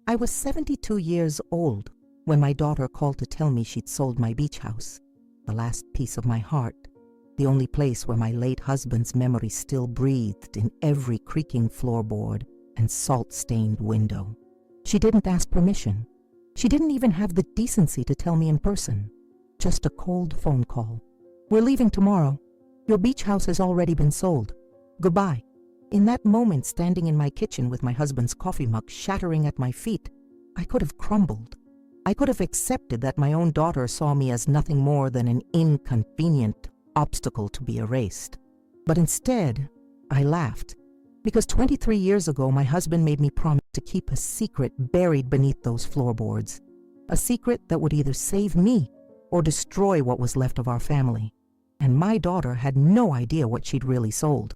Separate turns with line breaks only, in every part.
I was 72 years old when my daughter called to tell me she'd sold my beach house, the last piece of my heart, the only place where my late husband's memory still breathed in every creaking floorboard and salt-stained window. She didn't ask permission. She didn't even have the decency to tell me in person. Just a cold phone call. "We're leaving tomorrow. Your beach house has already been sold. Goodbye." In that moment, standing in my kitchen with my husband's coffee mug shattering at my feet, I could have crumbled. I could have accepted that my own daughter saw me as nothing more than an inconvenient obstacle to be erased. But instead, I laughed, because 23 years ago my husband made me promise to keep a secret buried beneath those floorboards, a secret that would either save me or destroy what was left of our family. And my daughter had no idea what she'd really sold.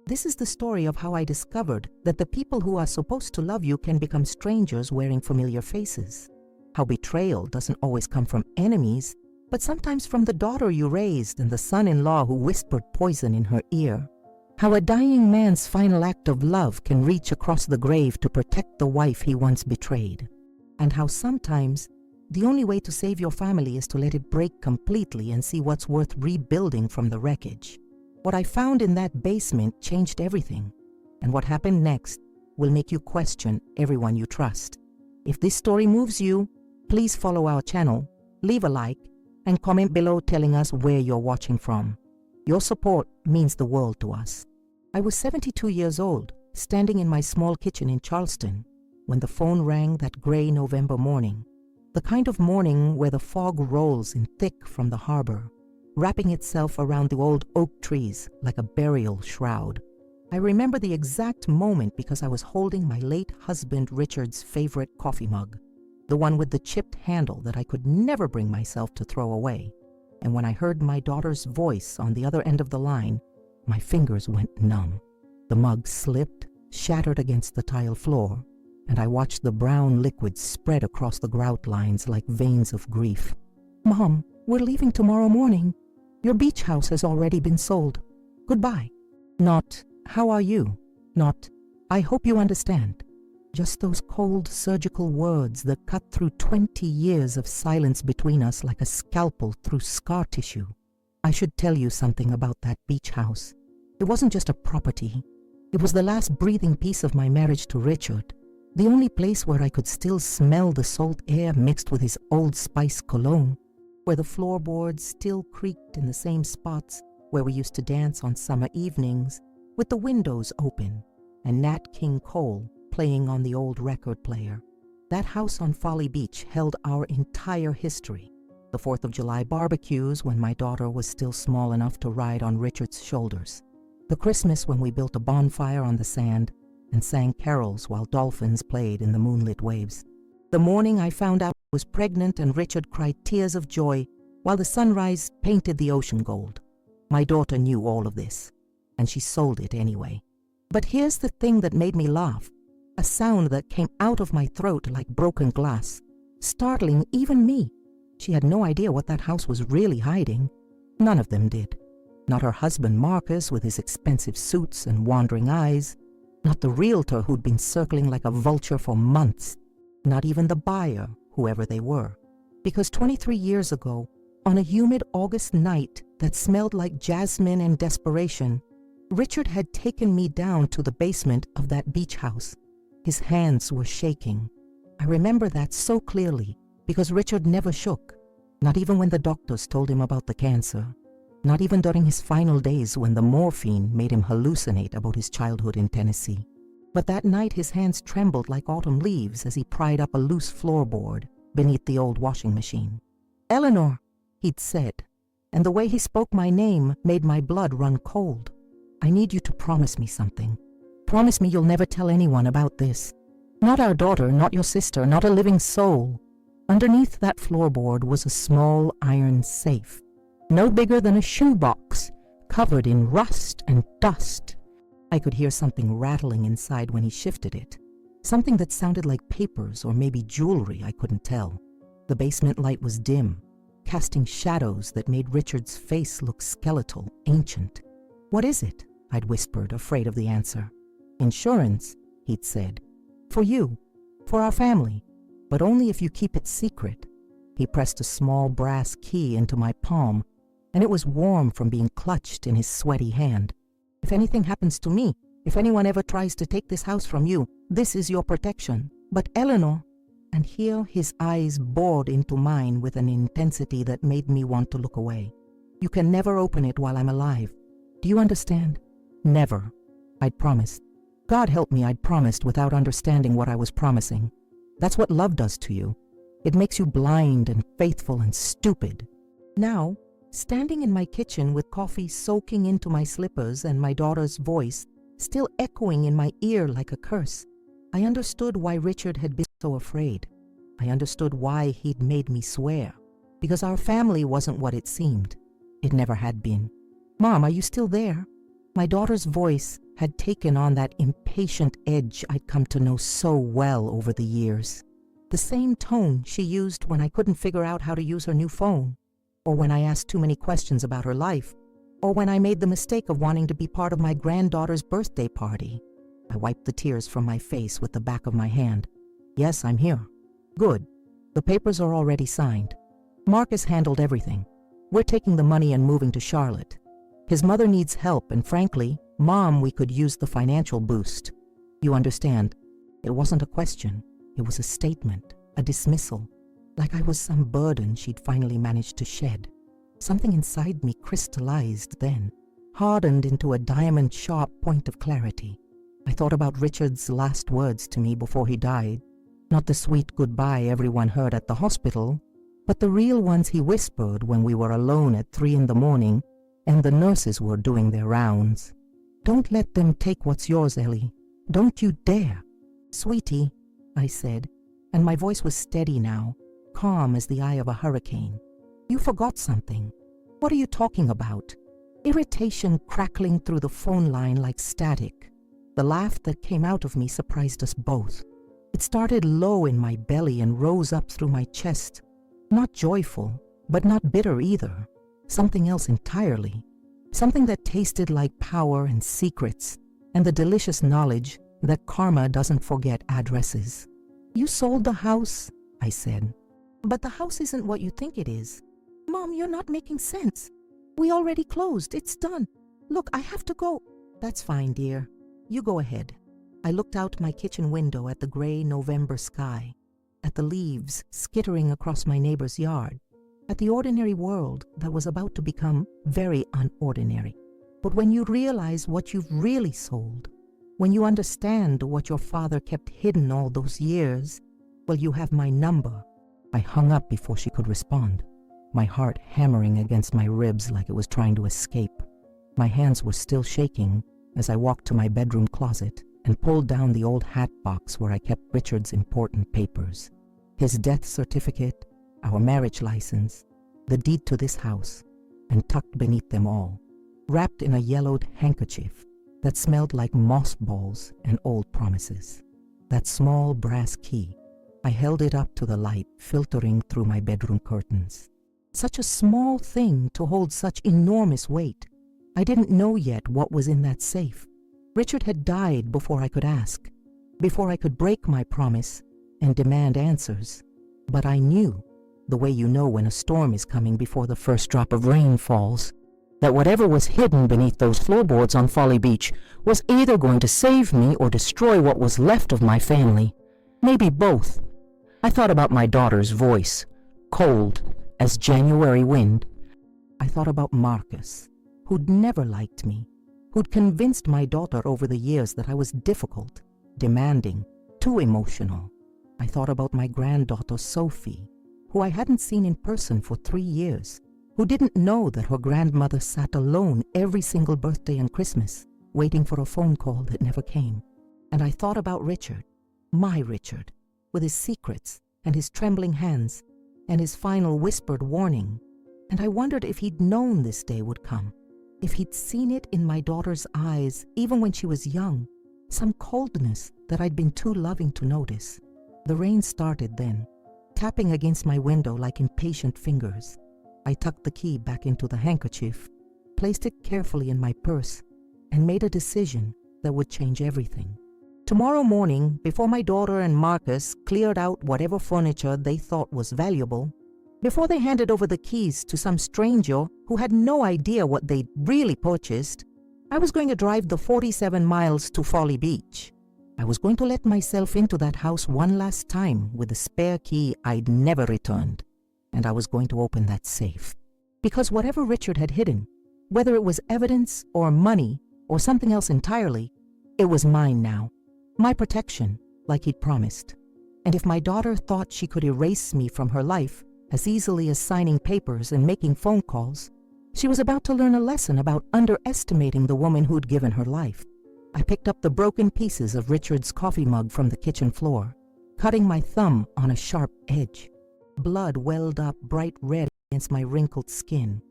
This is the story of how I discovered that the people who are supposed to love you can become strangers wearing familiar faces. How betrayal doesn't always come from enemies, but sometimes from the daughter you raised and the son-in-law who whispered poison in her ear. How a dying man's final act of love can reach across the grave to protect the wife he once betrayed. And how sometimes the only way to save your family is to let it break completely and see what's worth rebuilding from the wreckage. What I found in that basement changed everything, and what happened next will make you question everyone you trust. If this story moves you, please follow our channel, leave a like, and comment below telling us where you're watching from. Your support means the world to us. I was 72 years old, standing in my small kitchen in Charleston, when the phone rang that gray November morning. The kind of morning where the fog rolls in thick from the harbor, wrapping itself around the old oak trees like a burial shroud. I remember the exact moment because I was holding my late husband Richard's favorite coffee mug, the one with the chipped handle that I could never bring myself to throw away. And when I heard my daughter's voice on the other end of the line, my fingers went numb. The mug slipped, shattered against the tile floor, and I watched the brown liquid spread across the grout lines like veins of grief. "Mom, we're leaving tomorrow morning. Your beach house has already been sold. Goodbye." Not, "How are you?" Not, "I hope you understand." Just those cold surgical words that cut through 20 years of silence between us like a scalpel through scar tissue. I should tell you something about that beach house. It wasn't just a property. It was the last breathing piece of my marriage to Richard, the only place where I could still smell the salt air mixed with his Old Spice cologne, where the floorboards still creaked in the same spots where we used to dance on summer evenings, with the windows open and Nat King Cole playing on the old record player. That house on Folly Beach held our entire history. The 4th of July barbecues when my daughter was still small enough to ride on Richard's shoulders. The Christmas when we built a bonfire on the sand and sang carols while dolphins played in the moonlit waves. The morning I found out I was pregnant and Richard cried tears of joy while the sunrise painted the ocean gold. My daughter knew all of this, and she sold it anyway. But here's the thing that made me laugh. A sound that came out of my throat like broken glass, startling even me. She had no idea what that house was really hiding. None of them did. Not her husband Marcus with his expensive suits and wandering eyes. Not the realtor who'd been circling like a vulture for months. Not even the buyer, whoever they were. Because 23 years ago, on a humid August night that smelled like jasmine and desperation, Richard had taken me down to the basement of that beach house. His hands were shaking. I remember that so clearly because Richard never shook, not even when the doctors told him about the cancer, not even during his final days when the morphine made him hallucinate about his childhood in Tennessee. But that night his hands trembled like autumn leaves as he pried up a loose floorboard beneath the old washing machine. "Eleanor," he'd said, and the way he spoke my name made my blood run cold. "I need you to promise me something. Promise me you'll never tell anyone about this. Not our daughter, not your sister, not a living soul." Underneath that floorboard was a small iron safe, no bigger than a shoebox, covered in rust and dust. I could hear something rattling inside when he shifted it, something that sounded like papers or maybe jewelry, I couldn't tell. The basement light was dim, casting shadows that made Richard's face look skeletal, ancient. "What is it?" I'd whispered, afraid of the answer. "Insurance," he'd said. "For you. For our family, but only if you keep it secret." He pressed a small brass key into my palm, and it was warm from being clutched in his sweaty hand. "If anything happens to me, if anyone ever tries to take this house from you, this is your protection. But Eleanor," and here his eyes bored into mine with an intensity that made me want to look away, "you can never open it while I'm alive. Do you understand? Never." I'd promised. God help me, I'd promised without understanding what I was promising. That's what love does to you. It makes you blind and faithful and stupid. Now, standing in my kitchen with coffee soaking into my slippers and my daughter's voice still echoing in my ear like a curse, I understood why Richard had been so afraid. I understood why he'd made me swear. Because our family wasn't what it seemed. It never had been. "Mom, are you still there?" My daughter's voice had taken on that impatient edge I'd come to know so well over the years. The same tone she used when I couldn't figure out how to use her new phone, or when I asked too many questions about her life, or when I made the mistake of wanting to be part of my granddaughter's birthday party. I wiped the tears from my face with the back of my hand. "Yes, I'm here." "Good. The papers are already signed. Marcus handled everything. We're taking the money and moving to Charlotte. His mother needs help, and frankly, Mom, we could use the financial boost. You understand? It wasn't a question. It was a statement, a dismissal, like I was some burden she'd finally managed to shed. Something inside me crystallized then, hardened into a diamond-sharp point of clarity. I thought about Richard's last words to me before he died, not the sweet goodbye everyone heard at the hospital, but the real ones he whispered when we were alone at 3 a.m. and the nurses were doing their rounds. "Don't let them take what's yours, Ellie. Don't you dare." "Sweetie," I said, and my voice was steady now, calm as the eye of a hurricane. "You forgot something." "What are you talking about?" Irritation crackling through the phone line like static. The laugh that came out of me surprised us both. It started low in my belly and rose up through my chest. Not joyful, but not bitter either. Something else entirely. Something that tasted like power and secrets, and the delicious knowledge that karma doesn't forget addresses. "You sold the house," I said. "But the house isn't what you think it is." "Mom, you're not making sense. We already closed. It's done. Look, I have to go." "That's fine, dear. You go ahead." I looked out my kitchen window at the gray November sky, at the leaves skittering across my neighbor's yard, at the ordinary world that was about to become very unordinary. But when you realize what you've really sold, when you understand what your father kept hidden all those years, well, you have my number. I hung up before she could respond, my heart hammering against my ribs like it was trying to escape. My hands were still shaking as I walked to my bedroom closet and pulled down the old hat box where I kept Richard's important papers. His death certificate, our marriage license, the deed to this house, and tucked beneath them all, wrapped in a yellowed handkerchief that smelled like mothballs and old promises. That small brass key, I held it up to the light filtering through my bedroom curtains. Such a small thing to hold such enormous weight. I didn't know yet what was in that safe. Richard had died before I could ask, before I could break my promise and demand answers. But I knew, the way you know when a storm is coming before the first drop of rain falls, that whatever was hidden beneath those floorboards on Folly Beach was either going to save me or destroy what was left of my family. Maybe both. I thought about my daughter's voice, cold as January wind. I thought about Marcus, who'd never liked me, who'd convinced my daughter over the years that I was difficult, demanding, too emotional. I thought about my granddaughter Sophie, who I hadn't seen in person for 3 years, who didn't know that her grandmother sat alone every single birthday and Christmas, waiting for a phone call that never came. And I thought about Richard, my Richard, with his secrets and his trembling hands and his final whispered warning. And I wondered if he'd known this day would come, if he'd seen it in my daughter's eyes even when she was young, some coldness that I'd been too loving to notice. The rain started then, tapping against my window like impatient fingers. I tucked the key back into the handkerchief, placed it carefully in my purse, and made a decision that would change everything. Tomorrow morning, before my daughter and Marcus cleared out whatever furniture they thought was valuable, before they handed over the keys to some stranger who had no idea what they'd really purchased, I was going to drive the 47 miles to Folly Beach. I was going to let myself into that house one last time with a spare key I'd never returned, and I was going to open that safe. Because whatever Richard had hidden, whether it was evidence or money or something else entirely, it was mine now. My protection, like he'd promised. And if my daughter thought she could erase me from her life as easily as signing papers and making phone calls, she was about to learn a lesson about underestimating the woman who'd given her life. I picked up the broken pieces of Richard's coffee mug from the kitchen floor, cutting my thumb on a sharp edge. Blood welled up bright red against my wrinkled skin,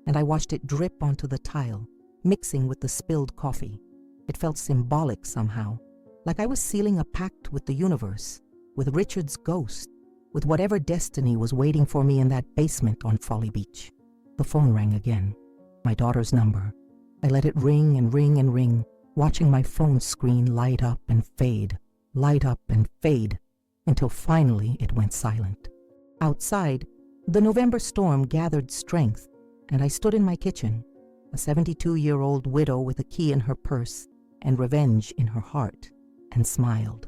and I watched it drip onto the tile, mixing with the spilled coffee. It felt symbolic somehow, like I was sealing a pact with the universe, with Richard's ghost, with whatever destiny was waiting for me in that basement on Folly Beach. The phone rang again. My daughter's number. I let it ring and ring and ring, watching my phone screen light up and fade, until finally it went silent. Outside, the November storm gathered strength, and I stood in my kitchen, a 72-year-old widow with a key in her purse and revenge in her heart, and smiled.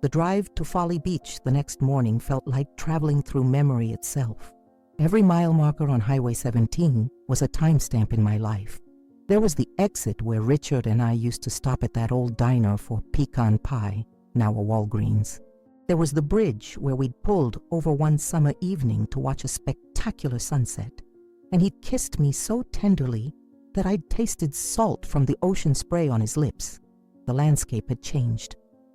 The drive to Folly Beach the next morning felt like traveling through memory itself. Every mile marker on Highway 17 was a timestamp in my life. There was the exit where Richard and I used to stop at that old diner for pecan pie, now a Walgreens. There was the bridge where we'd pulled over one summer evening to watch a spectacular sunset, and he'd kissed me so tenderly that I'd tasted salt from the ocean spray on his lips. The landscape had changed,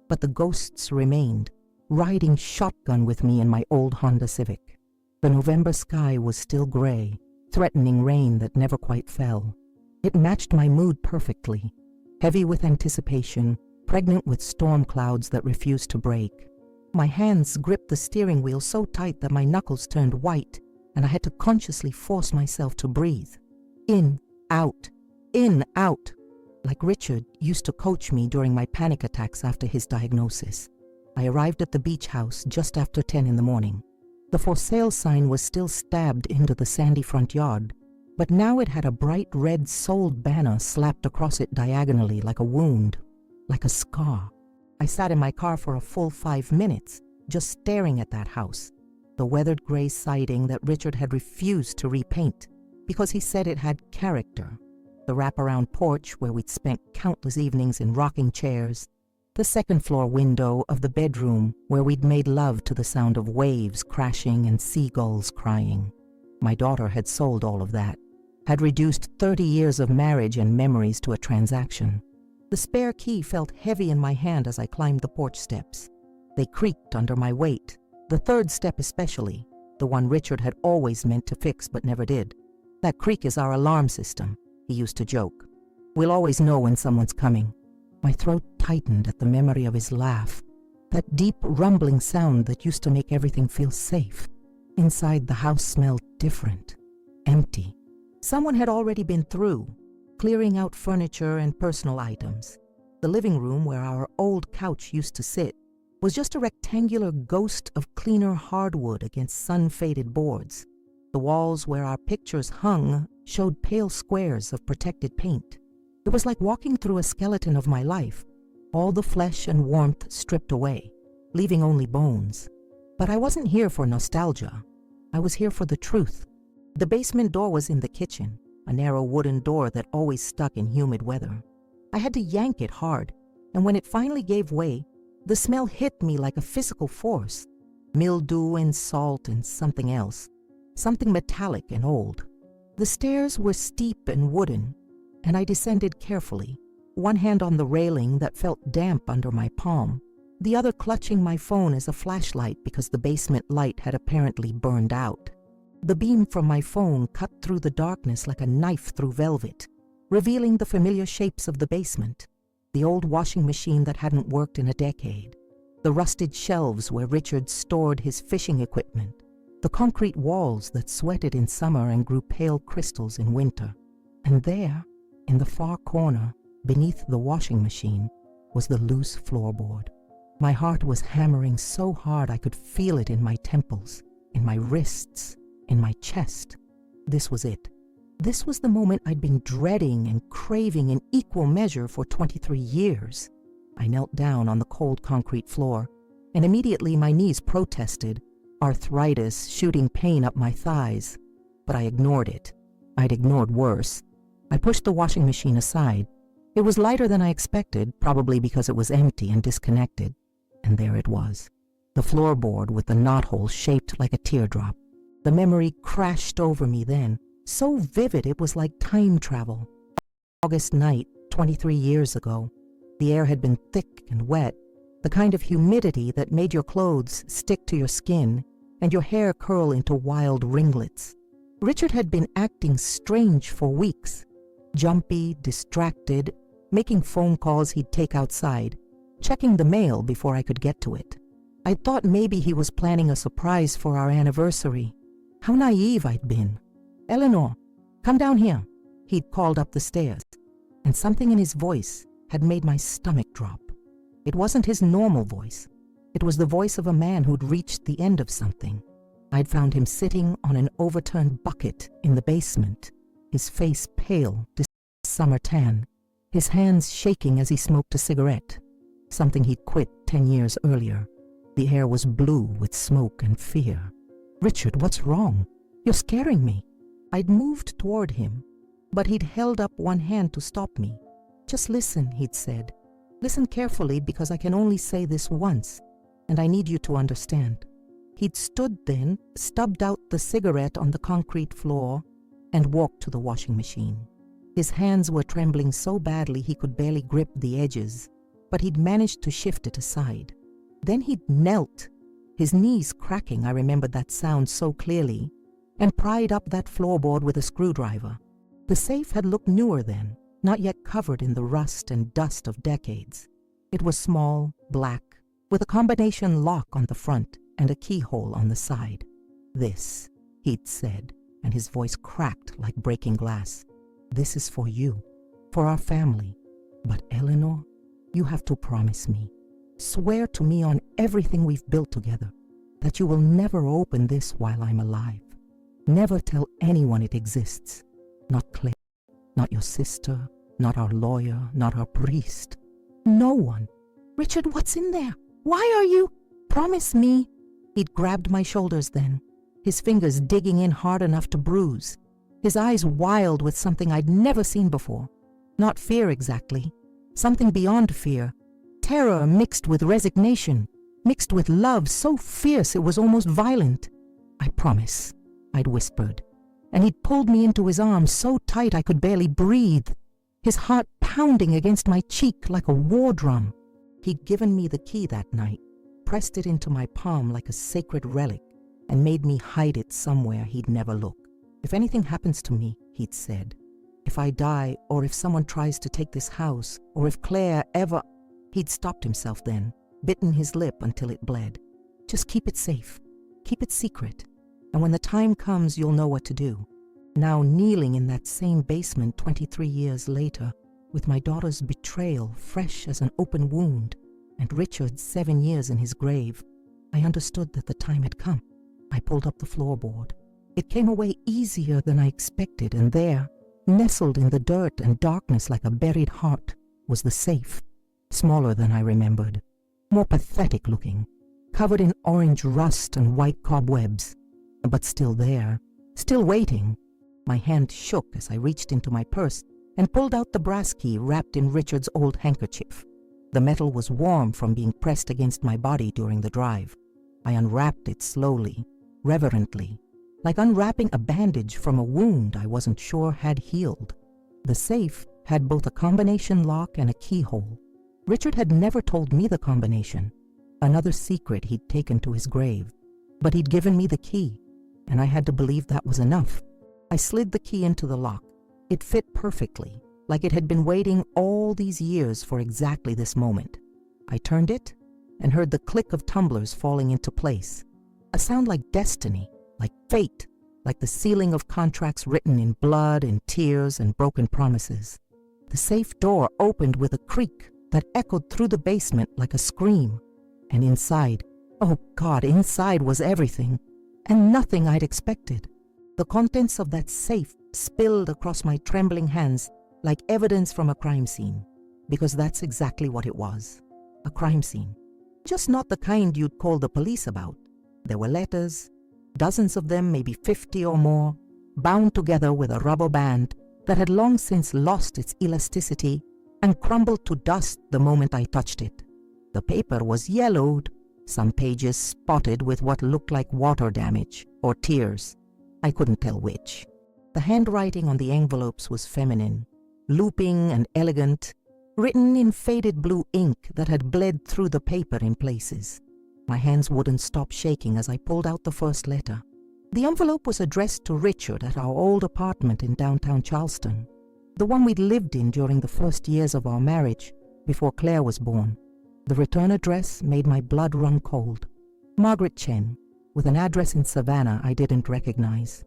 but the ghosts remained, riding shotgun with me in my old Honda Civic. The November sky was still gray, threatening rain that never quite fell. It matched my mood perfectly, heavy with anticipation, pregnant with storm clouds that refused to break. My hands gripped the steering wheel so tight that my knuckles turned white, and I had to consciously force myself to breathe. In, out, like Richard used to coach me during my panic attacks after his diagnosis. I arrived at the beach house just after 10 in the morning. The for sale sign was still stabbed into the sandy front yard, but now it had a bright red sold banner slapped across it diagonally like a wound, like a scar. I sat in my car for a full 5 minutes, just staring at that house, the weathered gray siding that Richard had refused to repaint because he said it had character, the wraparound porch where we'd spent countless evenings in rocking chairs, the second-floor window of the bedroom where we'd made love to the sound of waves crashing and seagulls crying. My daughter had sold all of that, had reduced 30 years of marriage and memories to a transaction. The spare key felt heavy in my hand as I climbed the porch steps. They creaked under my weight, the third step especially, the one Richard had always meant to fix but never did. That creak is our alarm system, he used to joke. We'll always know when someone's coming. My throat tightened at the memory of his laugh, that deep rumbling sound that used to make everything feel safe. Inside, the house smelled different, empty. Someone had already been through, clearing out furniture and personal items. The living room where our old couch used to sit was just a rectangular ghost of cleaner hardwood against sun-faded boards. The walls where our pictures hung showed pale squares of protected paint. It was like walking through a skeleton of my life, all the flesh and warmth stripped away, leaving only bones. But I wasn't here for nostalgia. I was here for the truth. The basement door was in the kitchen, a narrow wooden door that always stuck in humid weather. I had to yank it hard, and when it finally gave way, the smell hit me like a physical force. Mildew and salt and something else, something metallic and old. The stairs were steep and wooden, and I descended carefully, one hand on the railing that felt damp under my palm, the other clutching my phone as a flashlight because the basement light had apparently burned out. The beam from my phone cut through the darkness like a knife through velvet, revealing the familiar shapes of the basement, the old washing machine that hadn't worked in a decade, the rusted shelves where Richard stored his fishing equipment, the concrete walls that sweated in summer and grew pale crystals in winter. And there, in the far corner, beneath the washing machine, was the loose floorboard. My heart was hammering so hard I could feel it in my temples, in my wrists, in my chest. This was it. This was the moment I'd been dreading and craving in equal measure for 23 years. I knelt down on the cold concrete floor, and immediately my knees protested, arthritis shooting pain up my thighs. But I ignored it. I'd ignored worse. I pushed the washing machine aside. It was lighter than I expected, probably because it was empty and disconnected. And there it was, the floorboard with the knothole shaped like a teardrop. The memory crashed over me then, so vivid it was like time travel. August night, 23 years ago. The air had been thick and wet, the kind of humidity that made your clothes stick to your skin and your hair curl into wild ringlets. Richard had been acting strange for weeks, jumpy, distracted, making phone calls he'd take outside, checking the mail before I could get to it. I thought maybe he was planning a surprise for our anniversary. How naive I'd been. "Eleanor, come down here," he'd called up the stairs, and something in his voice had made my stomach drop. It wasn't his normal voice. It was the voice of a man who'd reached the end of something. I'd found him sitting on an overturned bucket in the basement, his face pale, summer tan, his hands shaking as he smoked a cigarette, something he'd quit 10 years earlier. The air was blue with smoke and fear. "Richard, what's wrong? You're scaring me." I'd moved toward him, but he'd held up one hand to stop me. "Just listen," he'd said. "Listen carefully, because I can only say this once, and I need you to understand." He'd stood then, stubbed out the cigarette on the concrete floor, and walked to the washing machine. His hands were trembling so badly he could barely grip the edges, but he'd managed to shift it aside. Then he'd knelt, his knees cracking, I remembered that sound so clearly, and pried up that floorboard with a screwdriver. The safe had looked newer then, not yet covered in the rust and dust of decades. It was small, black, with a combination lock on the front and a keyhole on the side. "This," he'd said, and his voice cracked like breaking glass. "This is for you, for our family. But Eleanor, you have to promise me, swear to me on everything we've built together, that you will never open this while I'm alive. Never tell anyone it exists. Not Claire, not your sister, not our lawyer, not our priest. No one. Richard, what's in there? Why are you? Promise me." He'd grabbed my shoulders then, his fingers digging in hard enough to bruise, his eyes wild with something I'd never seen before. Not fear exactly, something beyond fear. Terror mixed with resignation, mixed with love so fierce it was almost violent. "I promise," I'd whispered, and he'd pulled me into his arms so tight I could barely breathe, his heart pounding against my cheek like a war drum. He'd given me the key that night, pressed it into my palm like a sacred relic, and made me hide it somewhere he'd never look. "If anything happens to me," he'd said, "if I die, or if someone tries to take this house, or if Claire ever—" He'd stopped himself then, bitten his lip until it bled. "Just keep it safe, keep it secret, and when the time comes you'll know what to do." Now kneeling in that same basement 23 years later, with my daughter's betrayal fresh as an open wound, and Richard 7 years in his grave, I understood that the time had come. I pulled up the floorboard. It came away easier than I expected, and there, nestled in the dirt and darkness like a buried heart, was the safe, smaller than I remembered, more pathetic looking, covered in orange rust and white cobwebs, but still there, still waiting. My hand shook as I reached into my purse and pulled out the brass key wrapped in Richard's old handkerchief. The metal was warm from being pressed against my body during the drive. I unwrapped it slowly, reverently, like unwrapping a bandage from a wound I wasn't sure had healed. The safe had both a combination lock and a keyhole. Richard had never told me the combination, another secret he'd taken to his grave, but he'd given me the key, and I had to believe that was enough. I slid the key into the lock. It fit perfectly, like it had been waiting all these years for exactly this moment. I turned it and heard the click of tumblers falling into place, a sound like destiny, like fate, like the sealing of contracts written in blood and tears and broken promises. The safe door opened with a creak that echoed through the basement like a scream. And inside, oh God, inside was everything, and nothing I'd expected. The contents of that safe spilled across my trembling hands like evidence from a crime scene, because that's exactly what it was, a crime scene. Just not the kind you'd call the police about. There were letters, dozens of them, maybe 50 or more, bound together with a rubber band that had long since lost its elasticity and crumbled to dust the moment I touched it. The paper was yellowed, some pages spotted with what looked like water damage or tears. I couldn't tell which. The handwriting on the envelopes was feminine, looping and elegant, written in faded blue ink that had bled through the paper in places. My hands wouldn't stop shaking as I pulled out the first letter. The envelope was addressed to Richard at our old apartment in downtown Charleston, the one we'd lived in during the first years of our marriage before Claire was born. The return address made my blood run cold. Margaret Chen, with an address in Savannah I didn't recognize.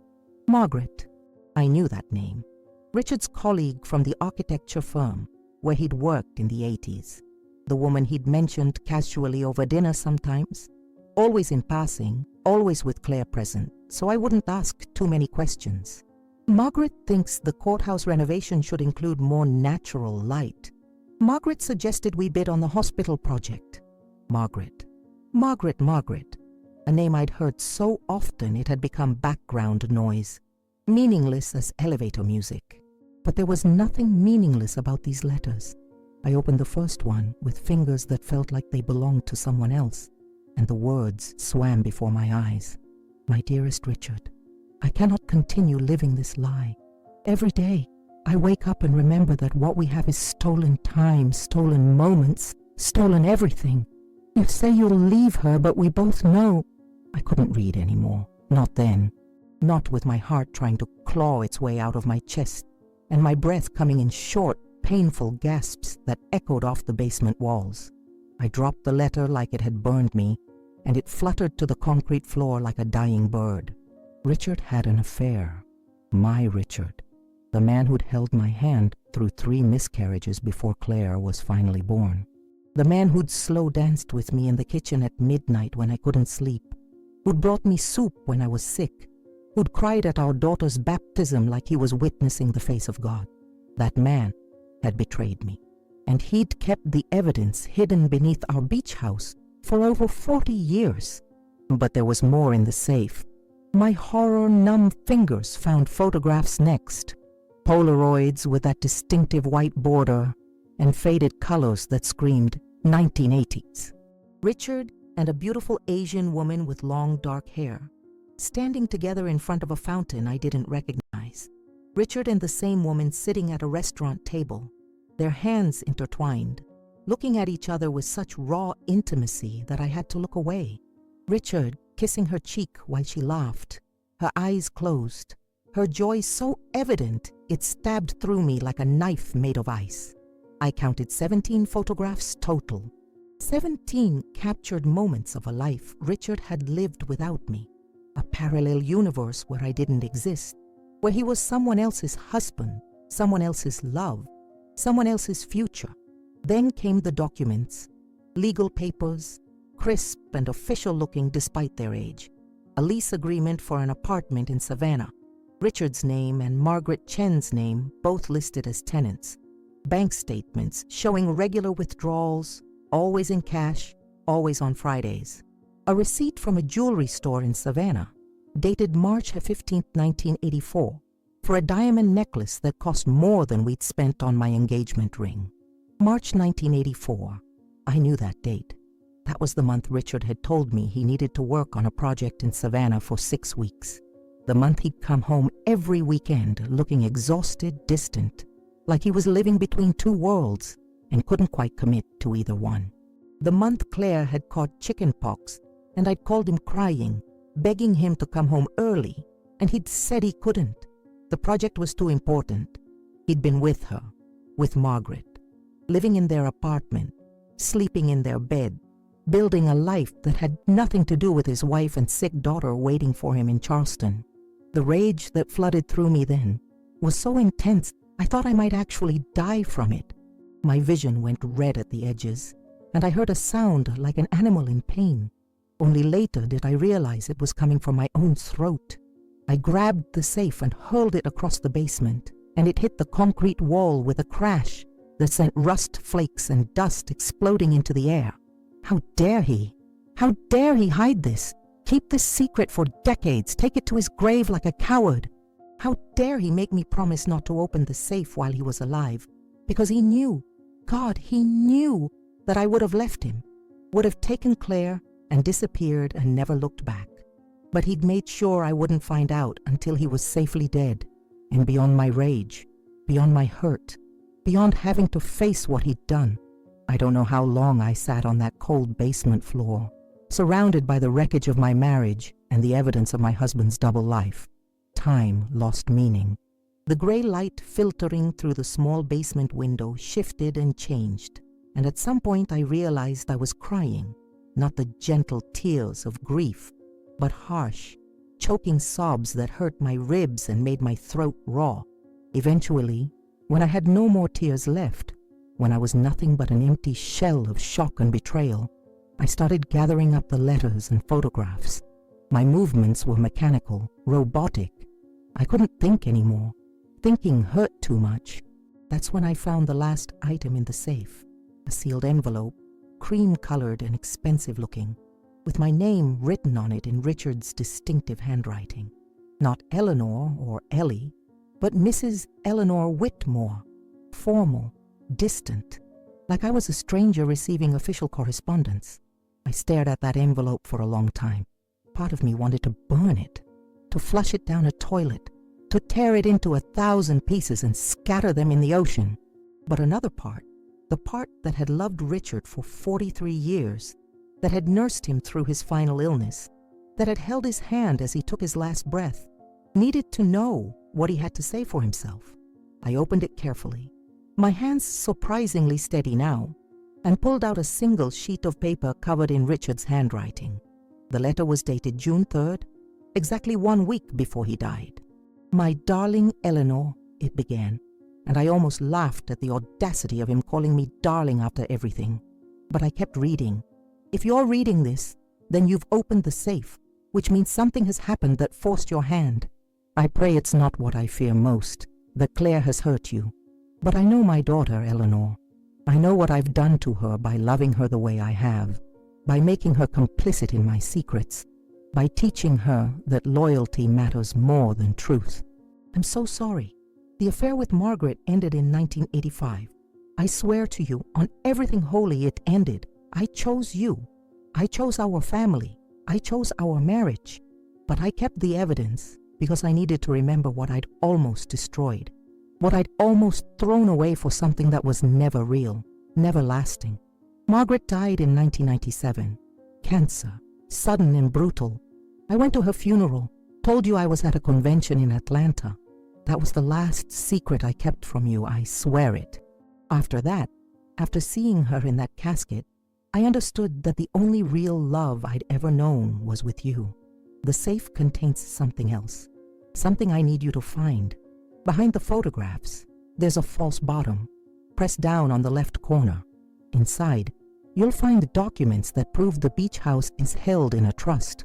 Margaret. I knew that name. Richard's colleague from the architecture firm where he'd worked in the 80s. The woman he'd mentioned casually over dinner sometimes, always in passing, always with Claire present, so I wouldn't ask too many questions. Margaret thinks the courthouse renovation should include more natural light. Margaret suggested we bid on the hospital project. Margaret. Margaret. A name I'd heard so often it had become background noise, meaningless as elevator music. But there was nothing meaningless about these letters. I opened the first one with fingers that felt like they belonged to someone else, and the words swam before my eyes. My dearest Richard, I cannot continue living this lie. Every day, I wake up and remember that what we have is stolen time, stolen moments, stolen everything. You say you'll leave her, but we both know. I couldn't read anymore. Not then. Not with my heart trying to claw its way out of my chest, and my breath coming in short, painful gasps that echoed off the basement walls. I dropped the letter like it had burned me, and it fluttered to the concrete floor like a dying bird. Richard had an affair. My Richard. The man who'd held my hand through 3 miscarriages before Claire was finally born. The man who'd slow danced with me in the kitchen at midnight when I couldn't sleep, who'd brought me soup when I was sick, who'd cried at our daughter's baptism like he was witnessing the face of God. That man had betrayed me, and he'd kept the evidence hidden beneath our beach house for over 40 years. But there was more in the safe. My horror-numb fingers found photographs next, Polaroids with that distinctive white border and faded colors that screamed 1980s. Richard and a beautiful Asian woman with long dark hair, standing together in front of a fountain I didn't recognize. Richard and the same woman sitting at a restaurant table, their hands intertwined, looking at each other with such raw intimacy that I had to look away. Richard kissing her cheek while she laughed, her eyes closed, her joy so evident it stabbed through me like a knife made of ice. I counted 17 photographs total, 17 captured moments of a life Richard had lived without me, a parallel universe where I didn't exist, where he was someone else's husband, someone else's love, someone else's future. Then came the documents, legal papers, crisp and official looking despite their age, a lease agreement for an apartment in Savannah, Richard's name and Margaret Chen's name both listed as tenants, bank statements showing regular withdrawals, always in cash, always on Fridays, a receipt from a jewelry store in Savannah, dated March 15, 1984, for a diamond necklace that cost more than we'd spent on my engagement ring. March 1984. I knew that date. That was the month Richard had told me he needed to work on a project in Savannah for 6 weeks. The month he'd come home every weekend looking exhausted, distant, like he was living between 2 worlds and couldn't quite commit to either one. The month Claire had caught chicken pox and I'd called him crying, begging him to come home early, and he'd said he couldn't. The project was too important. He'd been with her, with Margaret, living in their apartment, sleeping in their bed, building a life that had nothing to do with his wife and sick daughter waiting for him in Charleston. The rage that flooded through me then was so intense I thought I might actually die from it. My vision went red at the edges, and I heard a sound like an animal in pain. Only later did I realize it was coming from my own throat. I grabbed the safe and hurled it across the basement, and it hit the concrete wall with a crash that sent rust flakes and dust exploding into the air. How dare he? How dare he hide this? Keep this secret for decades, take it to his grave like a coward. How dare he make me promise not to open the safe while he was alive? Because he knew, God, he knew that I would have left him, would have taken Claire and disappeared and never looked back. But he'd made sure I wouldn't find out until he was safely dead. And beyond my rage, beyond my hurt, beyond having to face what he'd done, I don't know how long I sat on that cold basement floor, surrounded by the wreckage of my marriage and the evidence of my husband's double life. Time lost meaning. The gray light filtering through the small basement window shifted and changed, and at some point I realized I was crying, not the gentle tears of grief, but harsh, choking sobs that hurt my ribs and made my throat raw. Eventually, when I had no more tears left, when I was nothing but an empty shell of shock and betrayal, I started gathering up the letters and photographs. My movements were mechanical, robotic. I couldn't think anymore. Thinking hurt too much. That's when I found the last item in the safe, a sealed envelope, cream-colored and expensive-looking, with my name written on it in Richard's distinctive handwriting. Not Eleanor or Ellie, but Mrs. Eleanor Whitmore, formal, distant, like I was a stranger receiving official correspondence. I stared at that envelope for a long time. Part of me wanted to burn it, to flush it down a toilet, to tear it into 1,000 pieces and scatter them in the ocean. But another part, the part that had loved Richard for 43 years, that had nursed him through his final illness, that had held his hand as he took his last breath, needed to know what he had to say for himself. I opened it carefully, my hands surprisingly steady now, and pulled out a single sheet of paper covered in Richard's handwriting. The letter was dated June 3rd, exactly 1 week before he died. "My darling Eleanor," it began, and I almost laughed at the audacity of him calling me darling after everything. But I kept reading. "If you're reading this, then you've opened the safe, which means something has happened that forced your hand. I pray it's not what I fear most, that Claire has hurt you. But I know my daughter, Eleanor. I know what I've done to her by loving her the way I have, by making her complicit in my secrets, by teaching her that loyalty matters more than truth. I'm so sorry. The affair with Margaret ended in 1985. I swear to you, on everything holy, it ended. I chose you. I chose our family. I chose our marriage. But I kept the evidence because I needed to remember what I'd almost destroyed, what I'd almost thrown away for something that was never real, never lasting. Margaret died in 1997. Cancer, sudden and brutal. I went to her funeral, told you I was at a convention in Atlanta. That was the last secret I kept from you, I swear it. After that, after seeing her in that casket, I understood that the only real love I'd ever known was with you. The safe contains something else, something I need you to find. Behind the photographs, there's a false bottom. Press down on the left corner. Inside, you'll find documents that prove the beach house is held in a trust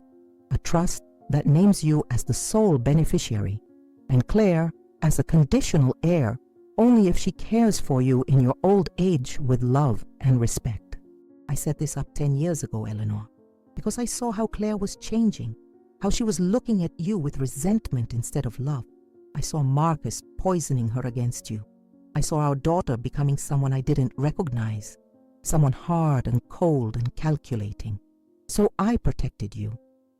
that names you as the sole beneficiary, and Claire as a conditional heir only if she cares for you in your old age with love and respect. I set this up 10 years ago, Eleanor, because I saw how Claire was changing, how she was looking at you with resentment instead of love. I saw Marcus poisoning her against you. I saw our daughter becoming someone I didn't recognize, someone hard and cold and calculating. So I protected you,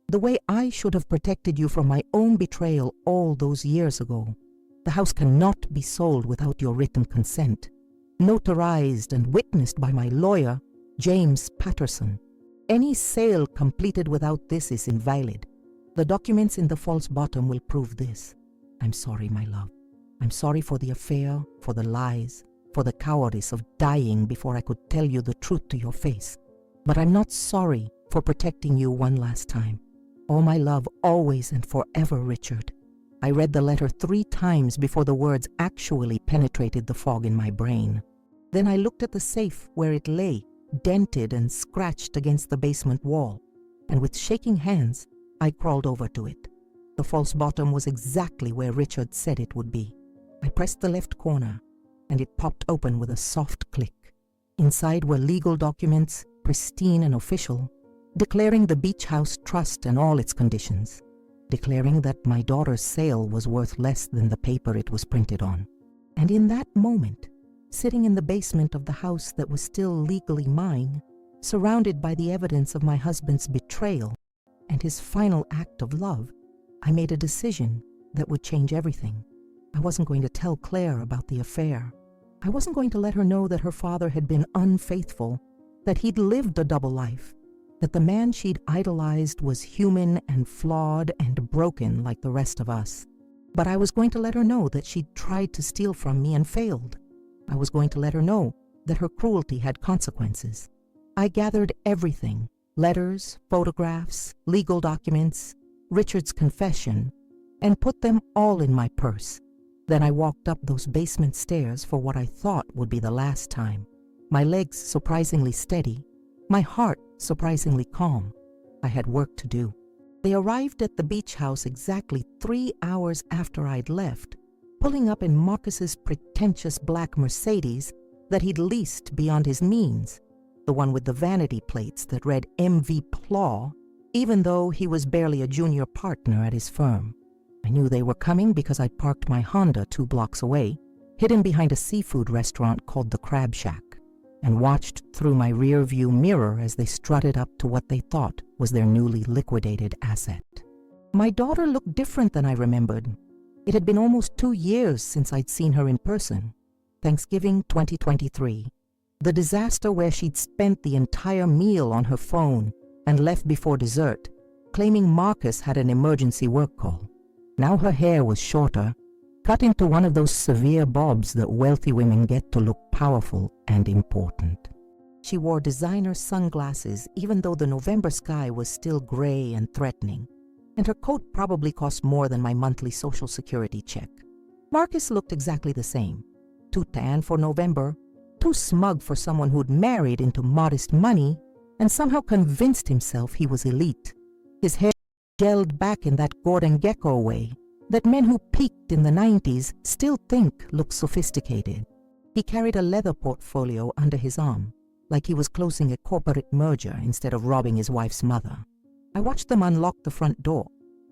the way I should have protected you from my own betrayal all those years ago. The house cannot be sold without your written consent, notarized and witnessed by my lawyer, James Patterson. Any sale completed without this is invalid. The documents in the false bottom will prove this. I'm sorry, my love. I'm sorry for the affair, for the lies, for the cowardice of dying before I could tell you the truth to your face. But I'm not sorry for protecting you one last time. All my love, always and forever, Richard. I read the letter 3 times before the words actually penetrated the fog in my brain. Then I looked at the safe where it lay, dented and scratched against the basement wall, and with shaking hands, I crawled over to it. The false bottom was exactly where Richard said it would be. I pressed the left corner, and it popped open with a soft click. Inside were legal documents, pristine and official, declaring the beach house trust and all its conditions, declaring that my daughter's sale was worth less than the paper it was printed on. And in that moment, sitting in the basement of the house that was still legally mine, surrounded by the evidence of my husband's betrayal and his final act of love, I made a decision that would change everything. I wasn't going to tell Claire about the affair. I wasn't going to let her know that her father had been unfaithful, that he'd lived a double life, that the man she'd idolized was human and flawed and broken like the rest of us. But I was going to let her know that she'd tried to steal from me and failed. I was going to let her know that her cruelty had consequences. I gathered everything: letters, photographs, legal documents, Richard's confession, and put them all in my purse. Then I walked up those basement stairs for what I thought would be the last time, my legs surprisingly steady, my heart surprisingly calm. I had work to do. They arrived at the beach house exactly 3 hours after I'd left, pulling up in Marcus's pretentious black Mercedes that he'd leased beyond his means, the one with the vanity plates that read MV Plaw, even though he was barely a junior partner at his firm. I knew they were coming because I'd parked my Honda 2 blocks away, hidden behind a seafood restaurant called the Crab Shack, and watched through my rear view mirror as they strutted up to what they thought was their newly liquidated asset. My daughter looked different than I remembered. It had been almost 2 years since I'd seen her in person. Thanksgiving 2023. The disaster where she'd spent the entire meal on her phone and left before dessert, claiming Marcus had an emergency work call. Now her hair was shorter, cut into one of those severe bobs that wealthy women get to look powerful and important. She wore designer sunglasses even though the November sky was still gray and threatening, and her coat probably cost more than my monthly Social Security check. Marcus looked exactly the same. Too tan for November, too smug for someone who'd married into modest money and somehow convinced himself he was elite. His hair gelled back in that Gordon Gekko way that men who peaked in the 90s still think look sophisticated. He carried a leather portfolio under his arm, like he was closing a corporate merger instead of robbing his wife's mother. I watched them unlock the front door,